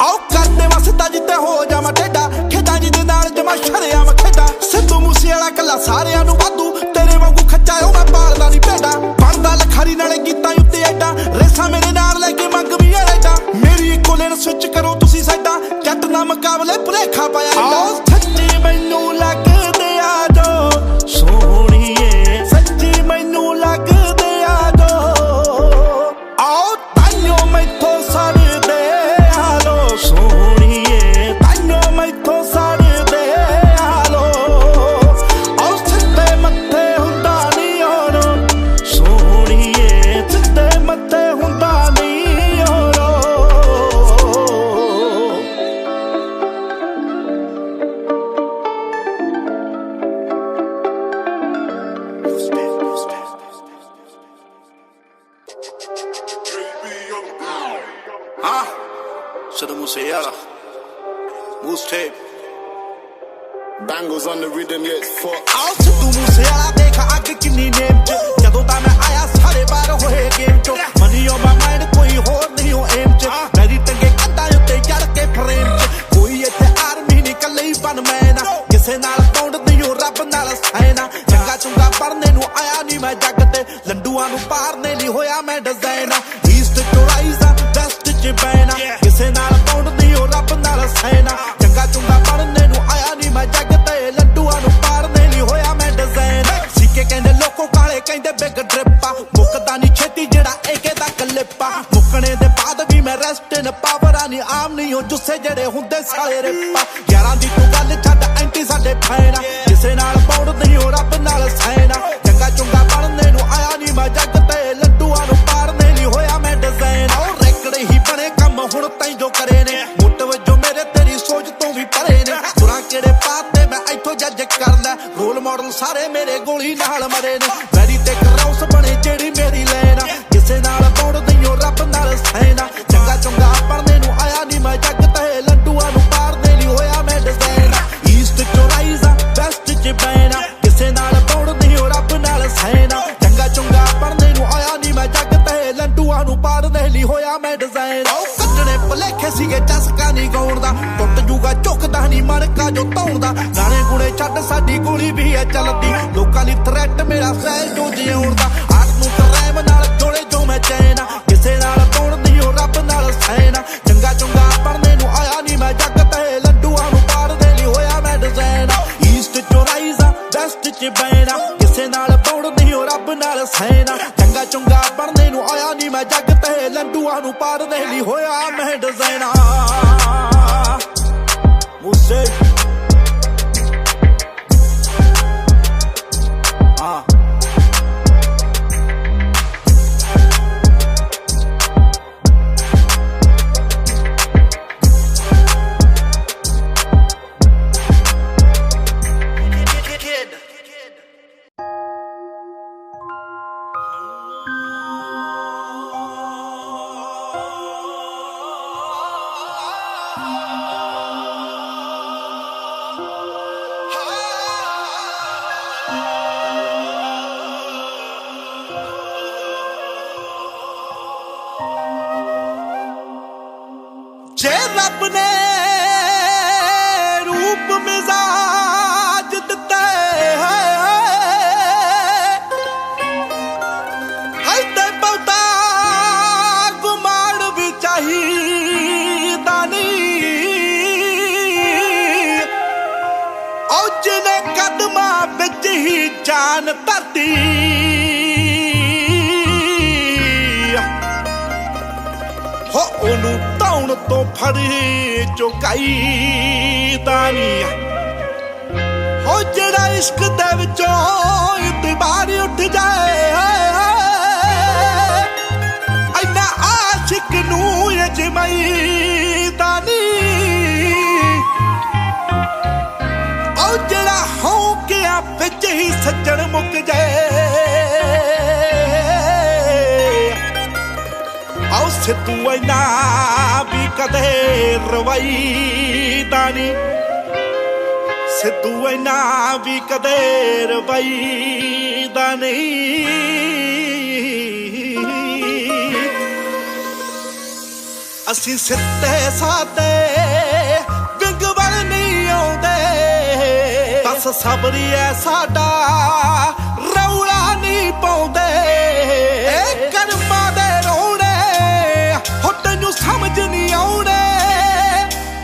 [SPEAKER 1] ਆਓ ਕਰਦੇ ਵਸਦਾ ਜਿੱਤੇ ਹੋ ਜਾਵਾਂ ਟੇਡਾ ਖੇਡਾਂ ਜਿਹਦੇ ਨਾਲ ਜਮਾ ਸ਼ਰਿਆ ਮੈਂ ਖੇਡਾਂ ਸਿੱਧੂ ਮੂਸੇਵਾਲਾ ਕੱਲਾ ਸਾਰਿਆਂ ਨੂੰ ਵਾਧੂ ਤੇਰੇ ਵਾਂਗੂ ਖੱਚਾਇਓ ਮੈਂ ਪਾਲਦਾ ਨਹੀਂ ਭੇਡਾਂ ਬਣਦਾ ਲਖਾਰੀ ਨਾਲੇ ਗੀਤਾਂ ਉੱਤੇ ਐਡਾ ਰੇਸਾਂ ਮੇਰੇ ਨਾਲ ਲੈ ਕੇ ਮੰਗ ਵੀ ਐਡਾ ਮੇਰੀ ਇੱਕੋ ਲੇਨ ਸਵਿਚ ਕਰੋ ਤੁਸੀਂ ਸਾਡਾ ਜੱਟ ਨਾ ਮੁਕਾਬਲੇ ਭੁਲੇਖਾ ਪਾਇਆ ਐਡਾ ਸੱਚੀ ਮੈਨੂੰ ਲੱਗਦੇ ਆ ਜੋ ਸੋਹਣੀਏ ਸੱਚੀ ਮੈਨੂੰ ਲੱਗਦੇ ਆ ਜੋ ਆਓ ਤਾਈਓ ਮੈਥੋਂ ਸੜਦੇ ਆ ਲੋ ਸੋਹਣੀਏ ਤਾਈਓ ਮੈਥੋਂ ਸੜਦੇ ਆ ਲੋ ਆਓ ਸਿੱਧੇ ਮੱਥੇ ਹੁੰਦਾ ਨਹੀਂ ਹੋਰੋ ਸੋਹਣੀਏ ਸਿੱਧੇ ਮੱਥੇ ਹੁੰਦਾ ਨਹੀਂ ਹੋਰੋ Siddhu Moosewala, Moose Tape.
[SPEAKER 10] Bangles on the rhythm, yeah, it's fucked.
[SPEAKER 1] ਆਓ ਸਿੱਧੂ ਮੂਸੇਵਾਲਾ ਦੇਖ ਅੱਗ ਕਿੰਨੀ ਨੇਮ ਚ ਜਦੋਂ ਤਾਂ ਮੈਂ ਆਇਆ ਸਾਰੇ ਬਾਹਰ ਹੋਏ ਗੇਮ ਚੋਂ ਮਨੀ ਓ ਮਾਈ ਮਾਈਂਡ ਕੋਈ ਹੋਰ ਨਹੀਂ ਹੋ ਏਮ ਚ ਮੇਰੀ ਟੰਗੇ ਕੰਧਾਂ ਉੱਤੇ ਚੜ ਕੇ ਫਰੇਮ ਚ ਕੋਈ ਇੱਥੇ ਆਰਮੀ ਨਹੀਂ ਕੱਲੇ ਹੀ ਬਨ ਮੈਨ ਕਿਸੇ ਨਾਲ ਪੌਂਡ ਨਹੀਂ ਹੋ ਰੱਬ ਨਾਲ ਸੈਨਾ ਚੰਗਾ ਚੁੰਗਾ ਪੜਨੇ ਨੂੰ ਆਇਆ ਨਹੀਂ ਮੈਂ ਜੱਗ ਤੇ ਲੰਡੂਆਂ ਨੂੰ ਪਾਰਨੇ ਲਈ ਹੋਇਆ ਮੈਂ design east to rise west ਚ ਬੈਨਾ ਕਿਸੇ ਨਾਲ ਪੌਂਡ ਨਹੀਂ ਹੋ ਰੱਬ ਨਾਲ ਸੈਨਾ ਚੰਗਾ ਚੁੰਗਾ ਪੜਨੇ ਨੂੰ ਆਇਆ ਨਹੀਂ ਮੈਂ ਜੱਗ ਤੇ ਲੰਡੂਆਂ ਨੂੰ ਪਾਰਨੇ ਲਈ ਹੋਇਆ ਮੈਂ ਡਿਜ਼ਾਈਨ ਸਿੱਕੇ ਕਹਿੰਦੇ ਲੋਕੋ ਕਾਲੇ ਕਹਿੰਦੇ ਬਿਗ ਡ੍ਰਿਪਾ ਮੁੱਕਦਾ ਨਹੀਂ ਛੇਤੀ ਜਿਹੜਾ ਏਕੇ ਦਾ ਕਲਿੱਪਾ ਮੁੱਕਣੇ ਦੇ ਬਾਅਦ ਵੀ ਮੈਂ ਰੈਸਟ ਇਨ ਪਾਵਰ ਨਹੀਂ ਆਮ ਨਹੀਂ ਹੋ ਜੁੱਸੇ ਜਿਹੜੇ ਹੁੰਦੇ ਸਾਲੇ ਰਿਪਾ ਯਾਰਾਂ ਦੀ ਤੂੰ ਗੱਲ ਛੱਡ ਐਂਟੀ ਸਾਡੇ ਫੈਨਾ ਕਿਸੇ ਨਾਲ ਪੌਂਡ ਨਹੀਂ ਹੋ ਰੱਬ ਨਾਲ ਸੈਨਾ ਚੰਗਾ ਚੁੰਗਾ ਪੜਨੇ ਨੂੰ ਆਇਆ ਨਹੀਂ ਮੈਂ ਜੱਗ ਤੇ ਲੱਡੂਆਂ ਨੂੰ ਪਾਰਨੇ ਲਈ ਹੋਇਆ ਮੈਂ ਡਿਜ਼ਾਈਨ ਉਹ ਰੈਕੜੇ ਹੀ ਬਣੇ ਕੰਮ ਹੁਣ ਤਾਈ ਜੋ ਕਰੇ ਨੇ ਮੁੱਟ ਵਜੋਂ ਮੇਰੇ ਤੇਰੀ ਸੋਚ ਤੋਂ ਵੀ ਪਰੇ ਨੇ ਤੁਰਾਂ ਕਿਹੜੇ ਪਾਤੇ ਮੈਂ मैं जग ते लंडूआं नूं पाड़ने लई होया मैं डिजाइन कटने भुलेखे सीगे चसका नहीं गाउण दा टुट जूगा झुकदा नहीं मणका जो धौण दा गाने गुणे छड्ड साडी गोली भी है चलदी लोकां लई थ्रैट मेरा स्टाइल जो जिउण दा आठ नूं करैम नाल जोड़े जो मैं चैन किसे नाल तोड़दी ओ रब नाल सैन चंगा चंगा पढ़ने नूं आया नहीं मैं जग ते लंडूआं नूं पाड़ने लई होया मैं डिजाइन ईस्ट चो राइज़ा वेस्ट च बैना किसे नाल तोड़दी ओ रब नाल सैन चंगा चंगा पढ़ने नूं आया नहीं मैं जग ते लंडूआं नूं पाड़ने लई होया मैं डिजाइन मुझे जे रब ने रूप मिजाज दिता है ते बहुता गुमाड़ भी चाहिदा नहीं और जिने कदमां विच ही जान धरती हो ओनू धौण तो फड़ी चुकाई दानी हो जड़ा इश्क दे विचों इतबार उठ जाए इन्ना आशिक नूं अजमाई दानी ओ जड़ा हौंकिया विच ही सज्जण मुक जाए आओ से तू इना भी कदे रवाईदा नी से तू इना भी कदे रवाईदा नहीं असी सिੱਧੇ सादे विंग वल नहीं आउंदे बस सबरी है साडा रौला नहीं पाउंदे करमां दे समझ नहीं आउणे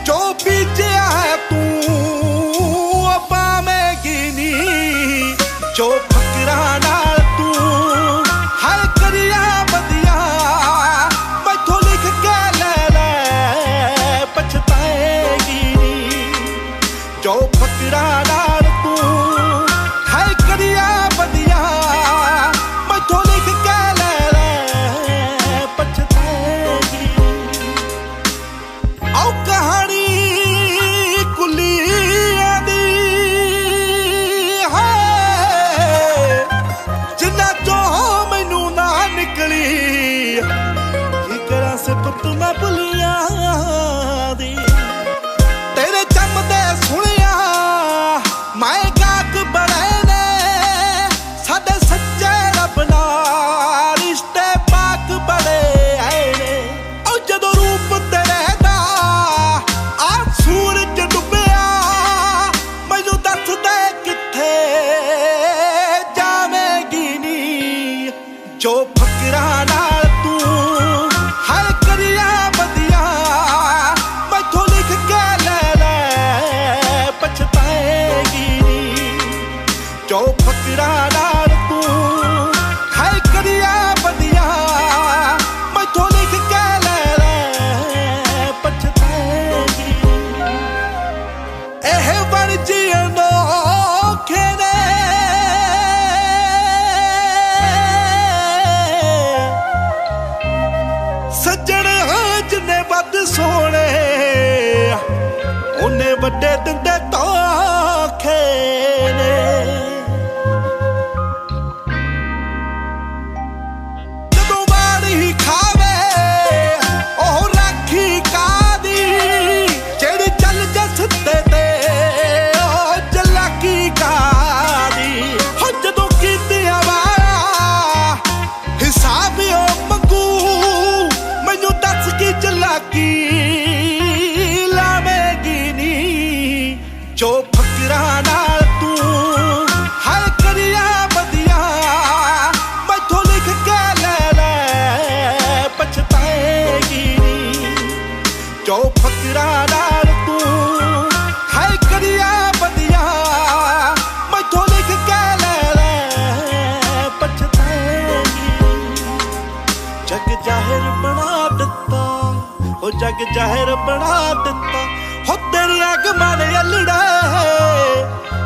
[SPEAKER 1] जो बीजिया है तू पावेगी नहीं जो फकरा नाल तू हर करिया बदिया मैथों लिख के ले पछताएगी नहीं जो फकरा नाल तू हर करिया बदिया मैथों लिख के ले पछताएगी आओ कहानी कुलियां दी है जिन्ना चो मैनू ना निकली की करा से पुत मैं भुलिया दी तेरे जमदे सुनिया मैं गाक बड़े ने साडे सच्चे रब नाल रिश्ते पाक बड़े आए ने ओ जदों रूप तेरे सूरज डुबिया मैनू दस दे किथे जावेगी नी जो फकरा नाल तू हर करिया बदिया मैथों लिख के ले पछताएगी नी जो फकरा नाल तू हर करिया बदिया मैथों लिख के ले पछताएगी एह बन जीनो खेने सज्जण जिन्ने बद सोने उन्ने वड्डे दिंदे धोखे ने जदों वारी खावे ओह राखी कादी जेड़ी चल जसते ते चलाकी कादी हो जदों कीतिया वाला हिसाब हो जग जाहिर बना दिता हो तेरिया गमां ने अल्लड़े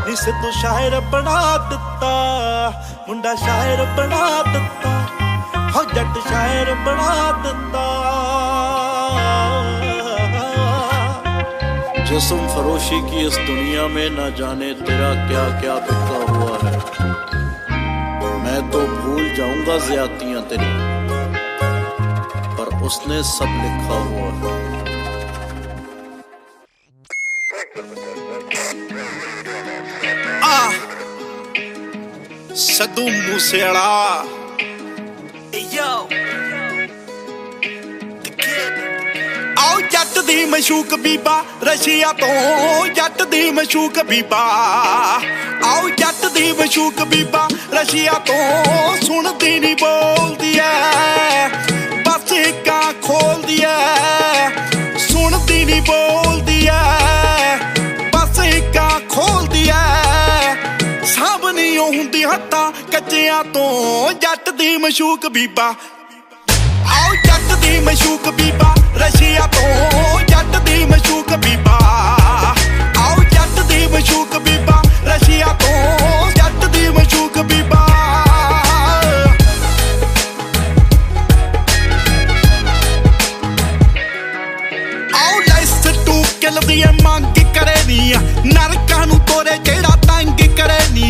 [SPEAKER 1] नी सिद्धू शायर बना दिता मुंडा शायर बना दिता हो जट शायर बना दिता
[SPEAKER 11] जिस्म फरोशी की इस दुनिया में न जाने तेरा क्या क्या बिखरा हुआ है मैं तो भूल जाऊंगा ज़्यादतियां तेरी पर उसने सब लिखा हुआ है
[SPEAKER 1] सिद्धू मूसेवाला आओ जट दी मशूक बीबा रशिया तो जट दी मशूक बीबा आओ जट दी मशूक बीबा रशिया तो सुनदी नहीं बोलदी है बस हिक्कां खोलदी है सुनदी नहीं बोलदी है बस हिक्कां खोलदी है सब नहीं हुंदी हत्तां कच्चियां तो जट दी मशूक बीबा आओ जट दी मशूक बीबा रशिया तो जट दी मशूक बीबा आओ जट दी मशूक बीबा रशिया तो जट दी मशूक बीबा आओ लाइस टू किल दी मंग करे नी नरकां नूं तोरे जेड़ा तंग करे नी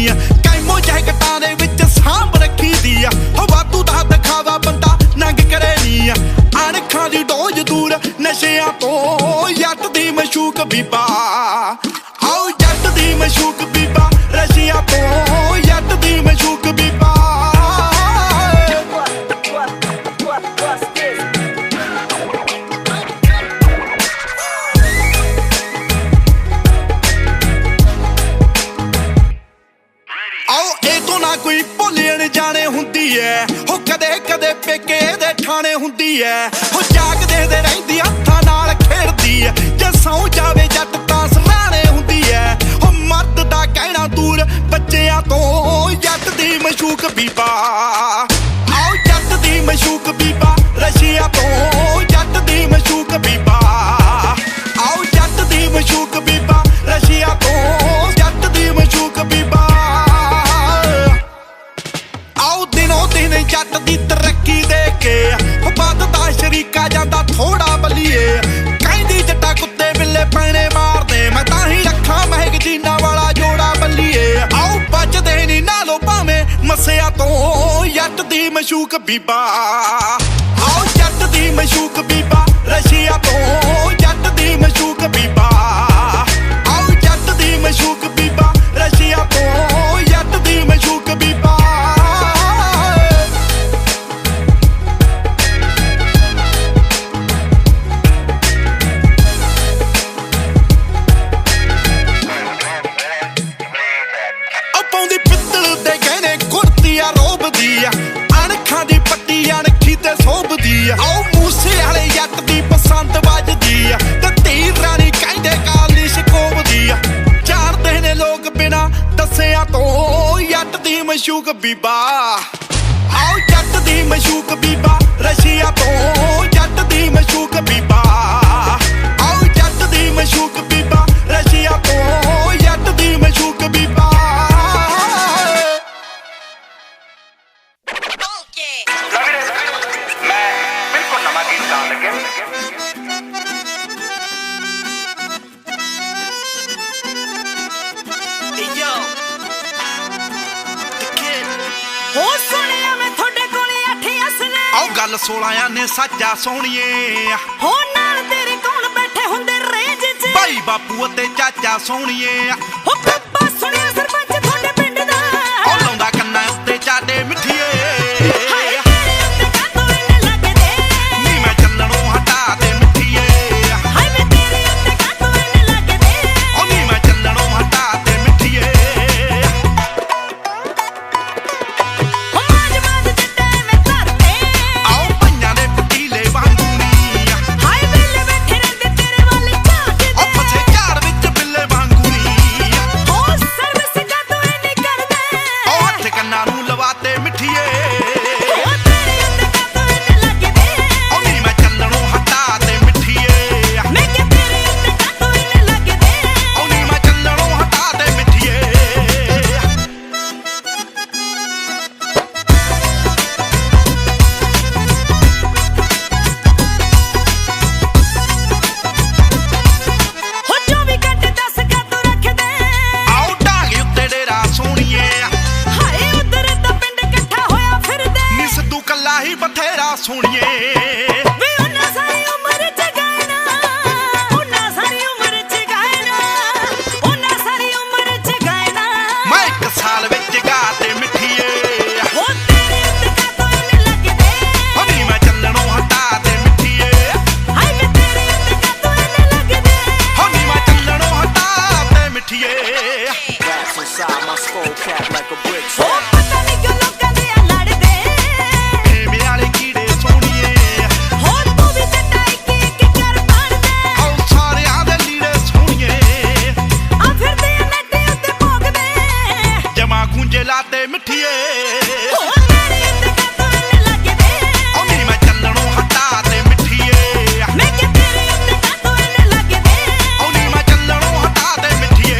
[SPEAKER 1] कैमो जैकटां दे विच सांभ रखी दी हो वाधू दा दिखावा बंदा नंग करे नी अणखां दी डोज दूर नशियां तो जट दी मशूक बीबा आओ जट दी मशूक बीबा रशिया तो जट दी मशूक बीबा आओ ए तो ना कोई भुल्लण जाने हुंदी है हो कदे कदे पेके दे ठाणे हुंदी है हो जागदे दे रहिंदी हत्थां नाल खेड़दी है जे सौ जावे जट तां सराणे हुंदी है हो मर्द दा कहना दूर बच्चियां तो जट दी मशूक बीबा आओ जट दी मशूक बीबा रशिया तो जट दी मशूक बीबा आओ जट दी मशूक बीबा रशिया तो जट दी मशूक बीबा आओ दिनों दिन जट दी तरक्की देख के बददा शरीका जांदा थोड़ा बलिए कहंदी जट्टा कुत्ते बिल्ले पैने मारदे मैं तां ही रखां महक जीना वाला जोड़ा बलिए आओ बचदे नी नालो भावें मसिया तो जट दी मशूक बीबा आओ जट दी मशूक बीबा रशिया तो जट दी मशूक बीबा आओ जट दी मशूक बीबा रशिया तो जट दी मशूक बीबा ਪਾਉਂਦੀ ਪਿੱਤਲ ਦੇ ਗਹਿਣੇ ਕੁੜਤੀਆਂ ਰੋਬਦੀ ਆ ਅਣਖਾਂ ਦੀ ਪੱਟੀ ਅਣਖੀ ਤੇ ਸੋਭਦੀ ਆ ਆਓ ਮੂਸੇ ਵਾਲੇ ਜੱਟ ਦੀ ਪਸੰਦ ਵੱਜਦੀ ਆ ਤੇ ਧੀਰ ਰਾਣੀ ਕਹਿੰਦੇ ਕਾਲੀ ਸ਼ਕੋਬਦੀ ਆ ਜਾਣਦੇ ਨੇ ਲੋਕ ਬਿਨਾ ਦੱਸਿਆਂ ਤੋਂ ਜੱਟ ਦੀ ਮਸ਼ੂਕ ਬੀਬਾ ਆਓ ਜੱਟ ਦੀ ਮਸ਼ੂਕ ਬੀਬਾ ਰਸ਼ੀਆ ਤੋਂ ਜੱਟ ਦੀ ਮਸ਼ੂਕ ਬੀਬਾ ਆਓ ਜੱਟ ਦੀ ਮਸ਼ੂਕ ਬੀਬਾ ਰਸ਼ੀਆ ਤੋਂ ਜੱਟ ਦੀ ਮਸ਼ੂਕ ਬੀਬਾ ਗੱਲ 16 ਨੇ ਸਾਜਾ ਸੋਹਣੀਏ
[SPEAKER 12] ਹੋ ਨਾਲ ਤੇਰੇ ਕੌਣ ਬੈਠੇ ਹੁੰਦੇ ਰੇਂਜ 'ਚ
[SPEAKER 1] ਭਾਈ ਬਾਪੂ ਅਤੇ ਚਾਚਾ ਸੋਹਣੀਏ
[SPEAKER 12] ਹੋ ਪਾਪਾ ਸੁਣਿਆ ਸਰਪੰਚ ਤੁਹਾਡੇ ਪਿੰਡ ਦਾ
[SPEAKER 1] ਉਹ ਲਾਉਂਦਾ ਕੰਨਾਂ ਉੱਤੇ ਚਾਡੇ ਮਿੱਠੀਏ
[SPEAKER 12] ਹੋ
[SPEAKER 7] ਬਥੇਰਾ ਸੋਹਣੀਏ
[SPEAKER 12] ਵੇ ਉਹਨਾਂ ਸਾਰੀ ਉਮਰ ਚ ਗਾਇਨਾ ਉਹਨਾਂ ਸਾਰੀ ਉਮਰ ਚ ਗਾਇਨਾ ਉਹਨਾਂ ਸਾਰੀ ਉਮਰ ਚ ਗਾਇਨਾ
[SPEAKER 7] ਮੈਂ 1 ਸਾਲ ਵਿੱਚ ਗਾ ਤੇ ਮਿੱਠੀਏ
[SPEAKER 12] ਹੋ ਤੇਰੇ ਉੱਤੇ ਕਾਤੋਂ ਇੰਨੇ ਲੱਗਦੇ
[SPEAKER 7] ਹੋ ਨੀ ਮੈਂ ਚੱਲਣੋਂ ਹਟਾ ਤੇ ਮਿੱਠੀਏ
[SPEAKER 12] ਹਾਏ ਵੇ ਤੇਰੇ ਉੱਤੇ ਕਾਤੋਂ ਇੰਨੇ ਲੱਗਦੇ
[SPEAKER 7] ਹੋ ਨੀ ਮੈਂ ਚੱਲਣੋਂ ਹਟਾ ਤੇ ਮਿੱਠੀਏ
[SPEAKER 2] Rats inside my skull cap like a brick
[SPEAKER 12] ਹੋ ਪਤਾ ਨਹੀਂ ਕਿਉਂ ਲੋਕਾਂ ਦੇ ਆ ਲੜਦੇ
[SPEAKER 7] ਐਵੇਂ ਵਾਲੇ ਕੀੜੇ ਸੋਹਣੀਏ
[SPEAKER 12] ਹੋ ਤੂੰ ਵੀ ਤੇ ਟਾਈ ਕੀ ਕਰ ਪਾੜਦੇ
[SPEAKER 7] ਹੋ ਸਾਰਿਆਂ ਦੇ ਲੀੜੇ ਸੋਹਣੀਏ
[SPEAKER 12] ਆ ਫਿਰਦੇ ਆ ਨੱਟੇ ਉੱਤੇ ਭੋਗਦੇ
[SPEAKER 7] ਜਮਾ ਖੁੰਝੇ ਲਾਤੇ ਮਿੱਠੀਏ
[SPEAKER 12] ਹੋ ਤੇਰੇ ਉੱਤੇ ਕਾਤੋਂ ਇੰਨੇ ਲੱਗਦੇ
[SPEAKER 7] ਹੋ ਨੀ ਮੈਂ ਚੱਲਣੋਂ ਹਟਾ ਤੇ ਮਿੱਠੀਏ
[SPEAKER 12] ਮੈਂ ਕਿ ਤੇਰੇ ਉੱਤੇ ਕਾਤੋਂ ਇੰਨੇ ਲੱਗਦੇ
[SPEAKER 7] ਹੋ ਨੀ ਮੈਂ ਚੱਲਣੋਂ ਹਟਾ ਤੇ ਮਿੱਠੀਏ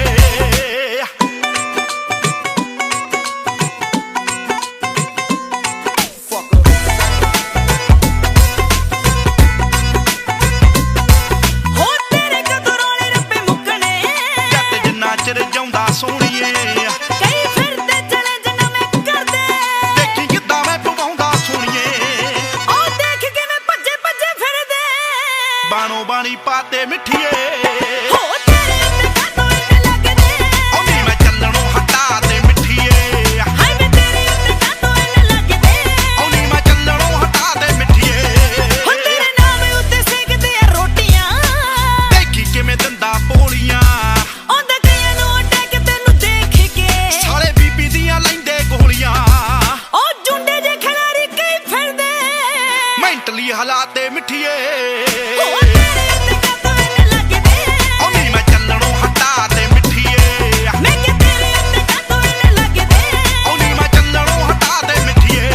[SPEAKER 12] ਹੋ ਤੇਰੇ ਕਦੋਂ ਰੋਲੇ ਰੱਬੇ ਮੁੱਕਣੇ
[SPEAKER 7] ਜੱਟ ਜਿੰਨਾ ਚਿਰ ਜਾਉਂਦਾ ਸੋਹਣੀਏ
[SPEAKER 12] ਕਈ ਫਿਰਦੇ ਚਲੇ ਜਨਮੇ ਕਰਦੇ
[SPEAKER 7] ਦੇਖੀ ਕਿੱਦਾਂ ਮੈਂ ਪਵਾਉਂਦਾ ਸੋਹਣੀਏ
[SPEAKER 12] ਉਹ ਦੇਖ ਕਿਵੇਂ ਭੱਜੇ ਭੱਜੇ ਫਿਰਦੇ
[SPEAKER 7] ਬਾਣੋ ਬਾਣੀ ਪਾਤੇ ਮਿੱਠੀਏ
[SPEAKER 12] ਹੋ ਤੇਰੇ ਉੱਤੇ ਕਾਤੋਂ ਇੰਨੇ ਲੱਗਦੇ
[SPEAKER 7] ਹੋ ਨੀ ਮੈਂ ਚੱਲਣੋਂ ਹਟਾ ਤੇ ਮਿੱਠੀਏ
[SPEAKER 12] ਹਾਏ ਵੇ ਤੇਰੇ ਉੱਤੇ ਕਾਤੋਂ ਇੰਨੇ ਲੱਗਦੇ
[SPEAKER 7] ਹੋ ਨੀ ਮੈਂ ਚੱਲਣੋਂ ਹਟਾ ਤੇ ਮਿੱਠੀਏ
[SPEAKER 12] ਹੋ ਤੇਰੇ ਨਾਮ ਉੱਤੇ ਸੇਕਦੇ ਆ ਰੋਟੀਆਂ
[SPEAKER 7] ਦੇਖੀ ਕਿਵੇਂ ਦੰਦਾ ਪੋਲੀਆਂ
[SPEAKER 12] ਉਹਦੇ ਕਈਆਂ ਨੂੰ ਅਟੈਕ ਤੈਨੂੰ ਦੇਖ ਕੇ
[SPEAKER 7] ਸਾਲੇ ਬੀਬੀ ਦੀਆਂ ਲੈਂਦੇ ਗੋਲੀਆਂ
[SPEAKER 12] ਉਹ ਜੁੰਡੇ ਜੇ ਖਿਲਾਰੀ ਕਈ ਫਿਰਦੇ
[SPEAKER 7] ਮੈਂਟਲੀ ਹਾਲਾਤੇ ਮਿੱਠੀਏ
[SPEAKER 12] ਹੋ ਤੇਰੇ ਉੱਤੇ ਕਾਤੋਂ ਇੰਨੇ ਲੱਗਦੇ
[SPEAKER 7] ਹੋ ਨੀ ਮੈਂ ਚੱਲਣੋਂ ਹਟਾ ਤੇ ਮਿੱਠੀਏ
[SPEAKER 12] ਮੈਂ ਕਿ ਤੇਰੇ ਉੱਤੇ ਕਾਤੋਂ ਇੰਨੇ ਲੱਗਦੇ
[SPEAKER 7] ਹੋ ਨੀ ਮੈਂ ਚੱਲਣੋਂ ਹਟਾ ਤੇ ਮਿੱਠੀਏ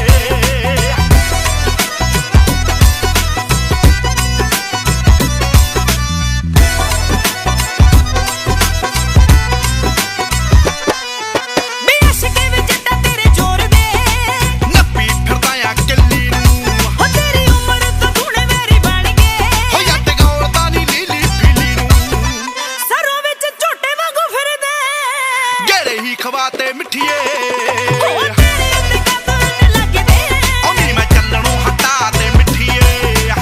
[SPEAKER 12] ਬੇ ਅਸ਼ਕੇ ਵਿੱਚ ਜੱਟਾ ਤੇਰੇ ਜ਼ੋਰ ਦੇ
[SPEAKER 7] ਨੱਪੀ ਫਿਰਦਾ ਆ ਕਿੱਲੀ ਨੂੰ
[SPEAKER 12] ਹੋ ਤੇਰੀ ਉਮਰ ਤੋਂ ਧੂਣੇ ਮੇਰੀ ਬਣ ਗਏ
[SPEAKER 7] ਹੋ ਜੱਟ ਗੌਲਦਾ ਨੀ ਲੀਲੀ ਪੀਲੀ ਨੂੰ
[SPEAKER 12] ਸਰੋਂ ਵਿੱਚ ਝੋਟੇ ਵਾਂਗੂ ਫਿਰਦੇ
[SPEAKER 7] ਗੇੜੇ ਹੀ ਖਵਾਤੇ ਮਿੱਠੀਏ
[SPEAKER 12] ਹੋ ਤੇਰੇ ਉੱਤੇ ਕਾਤੋਂ ਇੰਨੇ ਲੱਗਦੇ
[SPEAKER 7] ਹੋ ਨੀ ਮੈਂ ਚੱਲਣੋਂ ਹਟਾ ਤੇ ਮਿੱਠੀਏ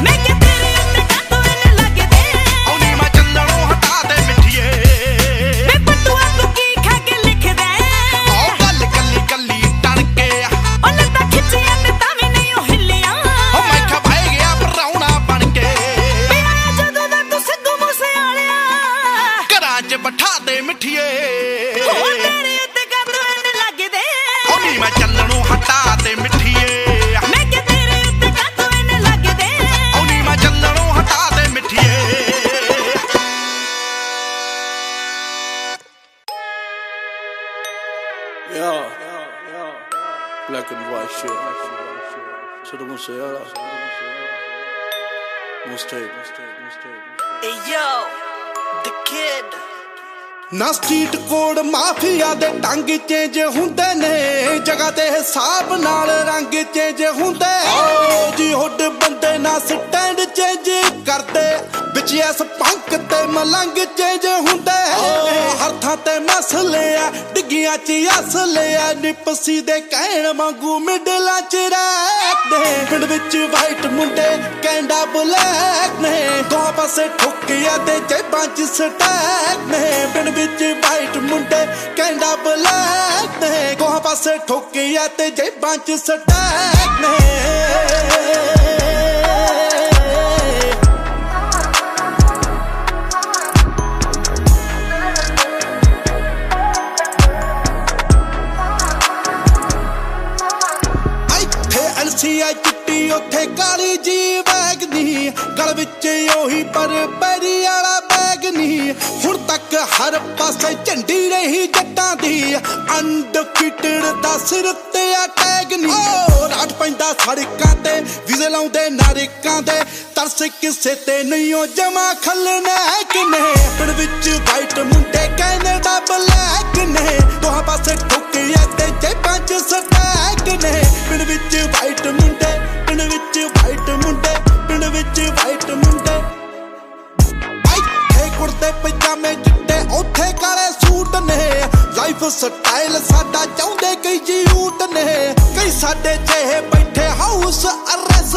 [SPEAKER 12] ਮੈਂ ਕਿ ਤੇਰੇ ਉੱਤੇ ਕਾਤੋਂ ਇੰਨੇ ਲੱਗਦੇ
[SPEAKER 7] ਹੋ ਨੀ ਮੈਂ ਚੱਲਣੋਂ ਹਟਾ ਤੇ ਮਿੱਠੀਏ
[SPEAKER 12] ਵੇ ਪਟੂਆ ਤੂੰ ਕੀ ਖਾ ਕੇ ਲਿਖਦਾ
[SPEAKER 7] ਆਹ ਗੱਲ ਕੱਲੀ ਕੱਲੀ ਟਣ ਕੇ
[SPEAKER 12] ਉਹ ਲੱਤਾਂ ਖਿੱਚੀਆਂ ਤੇ ਤਾਂ ਵੀ ਨਹੀਂ ਉਹ ਹਿੱਲੀਆਂ
[SPEAKER 7] ਹੋ ਮੈਂ ਖਵਾਏ ਗਿਆ ਪਰਾਉਣਾ ਬਣ ਕੇ
[SPEAKER 12] ਵੇ ਆਇਆ ਜਦੋਂ ਦਾ ਤੂੰ ਸਿੱਧੂ ਮੂਸੇ ਵਾਲਿਆ
[SPEAKER 7] ਘਰਾਂ 'ਚ ਬਿਠਾ ਤੇ ਮਿੱਠੀਏ
[SPEAKER 12] ਹੋ ਤੇਰੇ ਉੱਤੇ ਕਾਤੋਂ ਇੰਨੇ ਲੱਗਦੇ
[SPEAKER 7] ਹੋ ਨੀ ਮੈਂ ਚੱਲਣੋਂ ਹਟਾ ਤੇ ਮਿੱਠੀਏ
[SPEAKER 12] ਮੈਂ ਕਿ ਤੇਰੇ ਉੱਤੇ ਕਾਤੋਂ ਇੰਨੇ ਲੱਗਦੇ
[SPEAKER 7] ਹੋ ਨੀ ਮੈਂ ਚੱਲਣੋਂ ਹਟਾ ਤੇ ਮਿੱਠੀਏ
[SPEAKER 11] Yeah, black and white shit. Siddhu Moosewala. Mistake.
[SPEAKER 12] Hey yo, the kid.
[SPEAKER 1] ਨਾ ਸਟਰੀਟ ਕੋਡ ਮਾਫੀਆ ਦੇ ਢੰਗ ਚੇਂਜ ਹੁੰਦੇ ਨੇ ਜਗ੍ਹਾ ਤੇ ਹਿਸਾਬ ਨਾਲ ਰੰਗ ਚੇਂਜ ਹੁੰਦੇ ਜੀ ਹੁੱਡ ਬੰਦੇ ਨਾ ਸਟੈਂਡ ਚੇਂਜ ਕਰਦੇ ਵਿੱਚ ਐਸ ਪੰਕ ਤੇ ਮਲੰਗ ਚੇਂਜ ਹੁੰਦੇ ਹਰ ਥਾਂ ਤੇ ਮਸਲੇ ਆ ਡਿੱਗੀਆਂ ਚ ਅਸਲੇ ਆ ਨਿਪਸੀ ਦੇ ਕਹਿਣ ਵਾਂਗੂ ਮਿਡਲਾਂ ਚ ਰਹਿੰਦੇ ਪਿੰਡ ਵਿੱਚ ਵਾਈਟ ਮੁੰਡੇ ਕੈਂਡਾ ਬਲੈਕ ਨੇ ਦੋ ਪਾਸੇ ਠੁੱਕਿਆ ਤੇ ਜੇਬਾਂ ਚ ਸਟੈਕ ਨੇ ਪਿੰਡ ਵਿੱਚ ਵਾਈਟ ਮੁੰਡੇ ਕੈਂਡਾ ਬਲੈਕ ਨੇ ਦੋ ਪਾਸੇ ਠੁੱਕਿਆ ਤੇ ਜੇਬਾਂ ਚ ਸਟੈਕ ਨੇ ਐਲਸੀਆਈ ਚਿੱਟੀ ਉੱਥੇ ਕਾਲੀ ਜੀ ਵੈਗਨੀ ਗਲ ਵਿੱਚ ਉਹੀ ਪਰ ਪੈਰੀ ਵਾਲਾ ਬੈਗ ਨਹੀਂ ਹੁਣ ਤੱਕ ਹਰ ਪਾਸੇ ਝੰਡੀ ਰਹੀ ਜੱਟਾਂ ਦੀ ਅਨਡਿਫੀਟਡ ਦਾ ਸਿਰ ਤੇ ਆ ਟੈਗ ਨਹੀਂ ਰਾਤ ਪੈਂਦਾ ਸੜਕਾਂ ਤੇ ਵਿਜ਼ੇ ਲਾਉਂਦੇ ਨਾਰਿਕਾਂ ਦੇ ਤਰਸ ਕਿਸੇ ਤੇ ਨਹੀਂ ਉਹ ਜਮਾ ਖਲਣਾ ਕਿਨੇ ਪਿੰਡ ਵਿੱਚ ਵਾਈਟ ਮੁੰਡੇ ਕੈਨੇਡਾ ਬਲੈਕ ਨੇ ਦੋਹਾਂ ਪਾਸੇ ਠੋਕਿਆ ਤੇ ਜੇਬਾਂ ਚ ਸਟੈਕ ਨੇ ਪਿੰਡ ਵਿੱਚ ਵਾਈਟ ਮੁੰਡੇ ਪਿੰਡ ਵਿੱਚ ਵਾਈਟ ਮੁੰਡੇ ਪਿੰਡ ਵਿੱਚ ਵਾਈਟ ਮੁੰਡੇ ਇੱਥੇ ਕੁੜਤੇ ਪਜਾਮੇ ਚਿੱਟੇ ਉੱਥੇ ਕਾਲੇ ਸੂਟ ਨੇ ਲਾਈਫ ਸਟਾਈਲ ਸਾਡਾ ਚਾਹੁੰਦੇ ਕਈ ਯੂਥ ਨੇ ਕਈ ਸਾਡੇ ਜਿਹੇ ਬੈਠੇ ਹਾਊਸ ਅਰੈਸਟ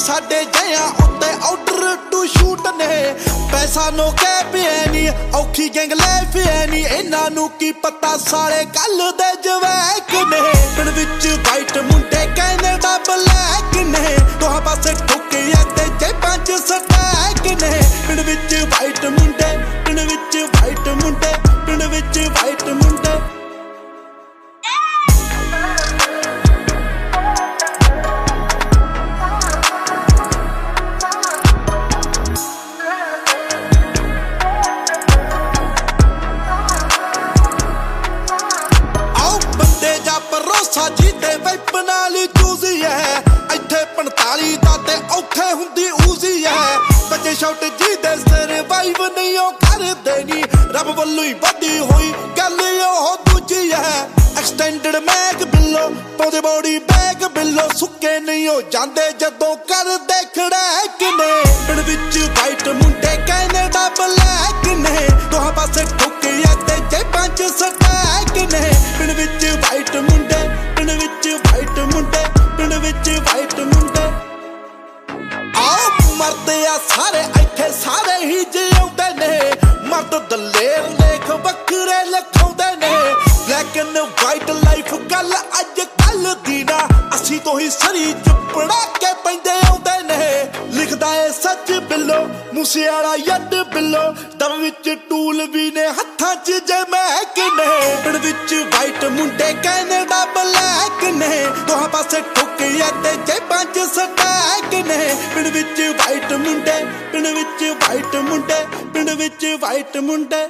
[SPEAKER 1] साडे जया उत्ते ऑर्डर टू शूट ने पैसा नो कै पिए नी औखी गैंग ले पिए नी इन्हां नू की पता साले कल दे जवैक ने पिंड विच वाइट मुंडे कैनेडा ब्लैक ने दोहां पासे ठोके ते जेबां च स्टैक ने पिंड विच वाइट मुंडे पिंड विच वाइट मुंडे पिंड विच वाइट मुंडे साजी ते वाइप नाल चूजी है इत्थे 45 दा ते औखे हुंदी ऊजी है बच्चे शॉट जी दे सरवाइव नहीं ओ करदे नी रब वल्लों ही वधी होई गल ओह दूजी है एक्सटेंडेड मैग बिल्लो पौधे बॉडी बैग बिल्लो सुक्के नहीं हो जांदे जदों कर देखड़ा किने पिंड विच वाइट मुंडे कैनेडा ब्लैक ने दोहां पासे ठोके ते जेबां च स्टैक ने पिंड विच वाइट मुंडे पिंड विच वाइट मुंडे पिंड विच वाइट मुंडे आओ मरदे आ सारे इत्थे सारे ही जिउंदे ने मर्द दलेर लेख बखरे लखाउंदे ने ब्लैक एंड वाइट लाइफ गल अज कल दी ना असी तो ही सरी चपड़ा के पैंदे आउंदे ने लिखदा ए सच बिल्लो मूसे वाला यड बिल्लो दम विच टूल भी ने हत्थां च जमैक ने पिंड विच वाइट मुंडे कैनेडा ब्लैक ने दोहां पासे ठोके ते जेबां च स्टैक ने पिंड विच वाइट मुंडे पिंड विच वाइट मुंडे पिंड विच white Munde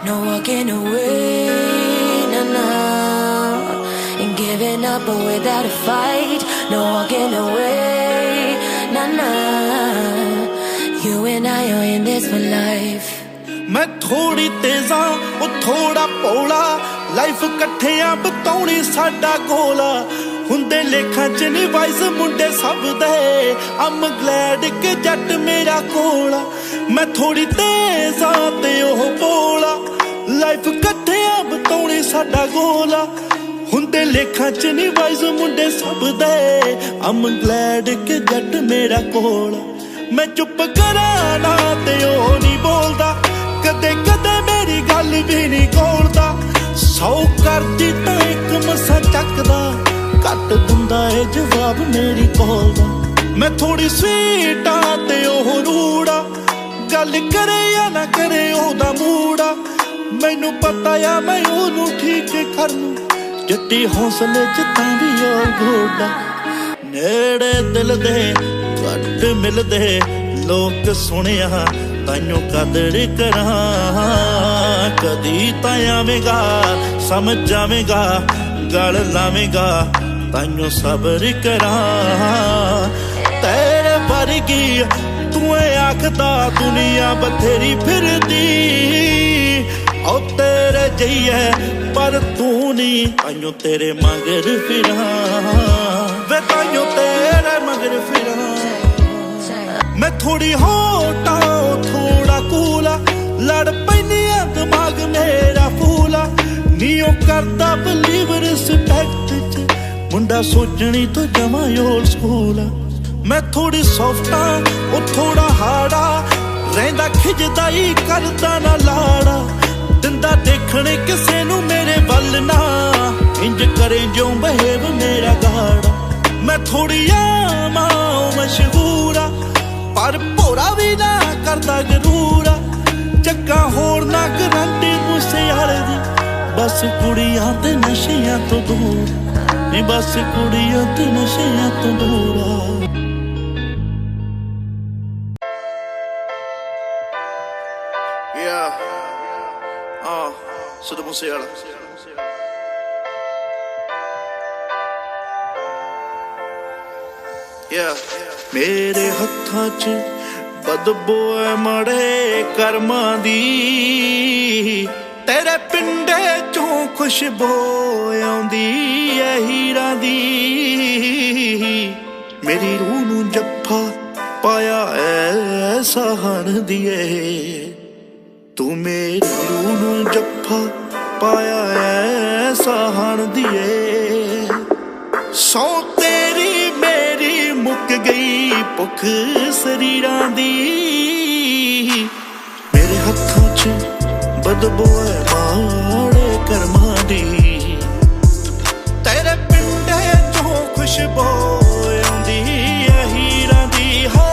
[SPEAKER 12] No walking away, nah, nah. And giving up without a fight. No walking away, nah, nah. You and I are in this for life.
[SPEAKER 1] मैं थोड़ी तेजा वो थोड़ा भोला लाइफ कट्ठियां बताउणी साडा गोला हुंदे लेखां च नी वाइस मुंडे सब दे I'm glad कि जट मेरा कोला मैं थोड़ी तेजा ते ओह भोला लाइफ कट्ठियां बताउणी साडा गोला हुंदे लेखां च नी वाइस मुंडे सब दे I'm glad कि जट मेरा कोला मैं चुप करां ना ते ओह नी बोलदा कदे कदे मेरी गल भी नहीं खोलदा 100 करदी तां इक मसा चकदा घट दिंदा ए जवाब मेरी कॉल दा मैं थोड़ी स्वीट आ ते ओह रूड़ा गल करे या ना करे ओहदा मूड़ा मैनू पता आ मैं ओनू ठीक कर लूं जट्टी हौसले च तां भी और घोड़ा नेड़े दिल दे घट मिलदे लोक सुनिया ताइयों कदर करा कदी तां आवेगा समझ जावेगा गल लावेगा ताइयों सबर करा तेरे वर्गी तू आखदा दुनिया बथेरी फिरदी ओ तेरे जइए पर तू नहीं ताइयों तेरे मगर फिरा वे ताइयों तेरे मगर फिरा मैं थोड़ी होटा थोड़ा कूला लड़ पैनिया दिमाग मेरा फूला नीओ करदा बिलीव रिस्पेक्ट च मुंडा सोचनी तो जमा ओल्ड स्कूल मैं थोड़ी सॉफ्टा ओ थोड़ा हाड़ा रहिंदा खिजदा ही करदा ना लाड़ा दिंदा देखने किसे नू मेरे वल ना इंज करे जो बहेव मेरा गाड़ा मैं थोड़ी आमा मशहूरा पर भोरा भी ना करदा गरूरा चक्का होर ना गारंटी मूसे वाले दी बस कुड़ियां ते नशियां तो दूर नी बस कुड़ियां ते नशियां तो दूर Siddhu Moosewala मेरे हत्थां च बदबू है मड़े कर्मां दी तेरे पिंडे चों खुशबू आउंदी है हीरां दी मेरी रूह नूं जफ्फा पाया है
[SPEAKER 11] ਸਹਾਣ ਦੀਏ ਤੂੰ ਮੇਰੀ ਰੂਹ ਨੂੰ ਜੱਫਾ ਪਾਇਆ ਐ ਸਹਾਣ ਦੀਏ ਸੌ ਤੇਰੀ ਮੇਰੀ ਮੁੱਕ ਗਈ ਭੁੱਖ ਸਰੀਰਾਂ ਦੀ ਮੇਰੇ ਹੱਥਾਂ 'ਚ ਬਦਬੂ ਐ ਮਾੜੇ ਕਰਮਾਂ ਦੀ ਤੇਰੇ ਪਿੰਡੇ 'ਚੋਂ ਖੁਸ਼ਬੂ ਆਉਂਦੀ ਐ ਹੀਰਾਂ ਦੀ ਹੈ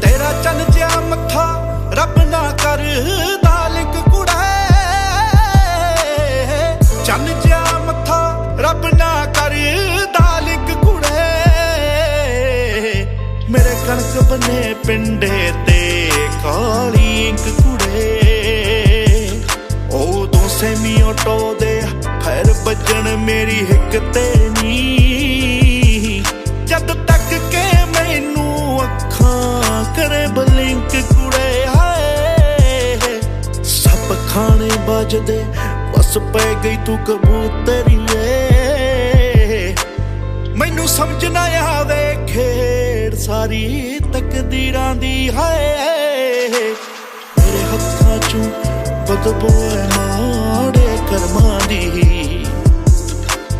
[SPEAKER 11] ਤੇਰਾ ਚੰਨ ਜਿਹਾ ਮੱਥਾ ਰੱਬ ਨਾ ਕਰਦਾ ਲਿੰਕ ਕੁੜੇ ਚੰਨ ਜਿਹਾ ਮੱਥਾ ਰੱਬ ਨਾ ਕਰਦਾ ਲਿੰਕ ਕੁੜੇ ਮੇਰੇ ਕਣਕ ਬਨੇ ਪਿੰਡੇ ਤੇ ਕਾਲੀ ਇੰਕ ਕੁੜੇ ਉਦੋਂ ਸੈਮੀ ਆਟੋ ਦੇ ਫੈਰ ਵੱਜਣ ਮੇਰੀ ਹਿੱਕ ਤੇ ਨੀ ਜਦ ਤੱਕ ਕੇ ਮੈਨੂੰ ਅੱਖਾਂ ਕਰੇ ਬਲਿੰਕ ਕੁੜੇ ਹਾਏ ਸਭ ਖਾਣੇ ਵੱਜਦੇ ਬਸ ਪੈ ਗਈ ਤੂੰ ਕਬੂਤਰੀਏ ਮੈਨੂੰ ਸਮਝ ਨਾ ਆਵੇ ਖੇਡ ਸਾਰੀ ਤਕਦੀਰਾਂ ਦੀ ਹਾਏ ਮੇਰੇ ਹੱਥਾਂ 'ਚੋਂ ਬਦਬੂ ਐ ਮਾੜੇ ਕਰਮਾਂ ਦੀ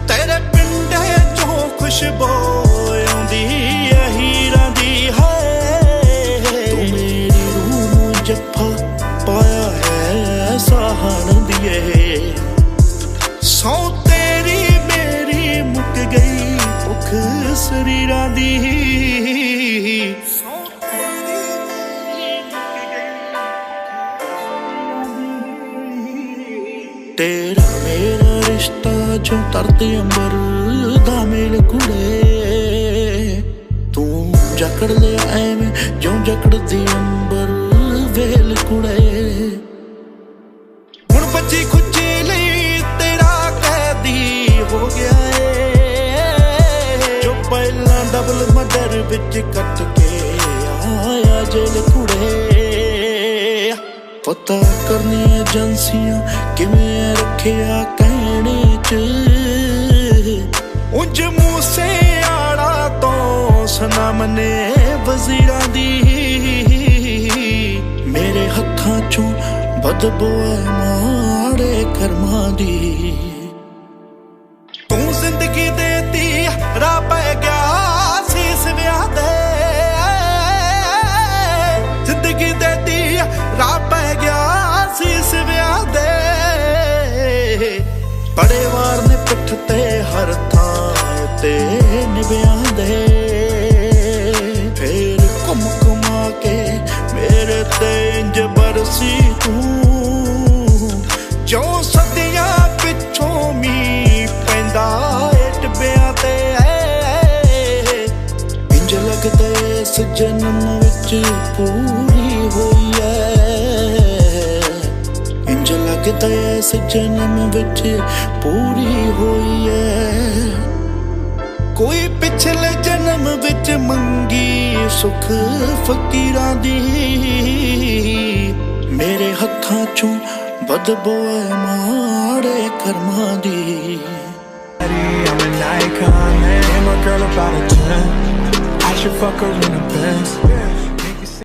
[SPEAKER 11] ਤੇਰੇ ਪਿੰਡੇ 'ਚੋਂ ਖੁਸ਼ਬੂ ਆਉਂਦੀ ਐ ਹੀਰਾਂ ਦੀ ਹਾਏ ਤੂੰ ਮੇਰੀ ਰੂਹ ਨੂੰ ਜੱਫਾ ਪਾਇਆ ਹੈ ਸਹਾਣ ਦੀਏ ਸੌ ਤੇਰੀ ਮੇਰੀ ਮੁੱਕ ਗਈ ਭੁੱਖ ਸਰੀਰਾਂ ਦੀ ਤੇਰਾ ਮੇਰਾ ਰਿਸ਼ਤਾ ਜੋ ਧਰਤੀ ਅੰਬਰ ਦਾ ਮੇਲ ਕੁੜੇ ਤੂੰ ਜਕੜ ਲਿਆ ਐਵੇਂ ਜਿਉਂ ਜਕੜਦੀ ਅੰਬਰ ਵੇਲ ਕੁੜੇ ਹੁਣ ਬੱਚੀ ਖੁੱਚੀ ਲਈ ਤੇਰਾ ਕੈਦੀ ਹੋ ਗਿਆ ਏ ਜੋ ਪਹਿਲਾਂ ਡਬਲ ਮਰਡਰ ਵਿੱਚ ਕੱਟ ਕੇ ਆਇਆ ਜੇਲ ਕੁੜੇ ਪਤਾ ਕਰਨੀ ਏਜੰਸੀਆਂ ਕਿਵੇਂ ਰੱਖਿਆ ਕਹਿਣੇ 'ਚ ਉਂਝ ਮੂਸੇ ਆੜਾ ਤੋਂ ਸਨਮ ਨੇ ਵਜ਼ੀਰਾਂ ਦੀ ਮੇਰੇ ਹੱਥਾਂ 'ਚੋਂ ਬਦਬੂ ਐ ਮਾੜੇ ਕਰਮਾਂ ਦੀ ਤੂੰ ਜ਼ਿੰਦਗੀ ਦੇਤੀ ਰਾਹ ਪੈ ਗਿਆ ਸੀਸ ਵਿਆਹ ਦੇ ਜ਼ਿੰਦਗੀ ਦੇਤੀ ਰਾਹ ਪੈ ਗਿਆ ਸੀਸ ਵਿਆਹ ਦੇ ਬੜੇ ਵਾਰ ਨੇ ਪਿੱਠ ਤੇ ਹਰ ਥਾਂ ਤੇ ਨਿਭਿਆਂ ਦੇ ਫੇਰ ਘੁੰਮ ਘੁਮਾ ਕੇ ਮੇਰੇ ਤੇ ਇੰਜ ਬਰਸੀ ਤੂੰ ਜੋ ਸਦੀਆਂ ਪਿੱਛੋਂ ਮੀਂਹ ਪੈਂਦਾ ਏ ਟਿੱਬਿਆਂ ਤੇ ਇੰਜ ਲੱਗਦਾ ਇਸ ਜਨਮ ਵਿੱਚ ਪੂਰੀ ਹੋਈ ਐ ਇੰਜ ਲੱਗਦਾ ਇਸ ਜਨਮ ਵਿੱਚ ਪੂਰੀ ਹੋਈ ਐ ਕੋਈ ਪਿਛਲੇ ਜਨਮ ਵਿੱਚ ਮੰਗੀ ਸੁਖ ਫਕੀਰਾਂ ਦੀ ਮੇਰੇ ਹੱਥਾਂ 'ਚੋਂ ਬਦਬੂ ਐ ਮਾੜੇ ਕਰਮਾਂ ਦੀ
[SPEAKER 13] I'm an icon, man, my girl about a 10. I should fuck her in a Benz.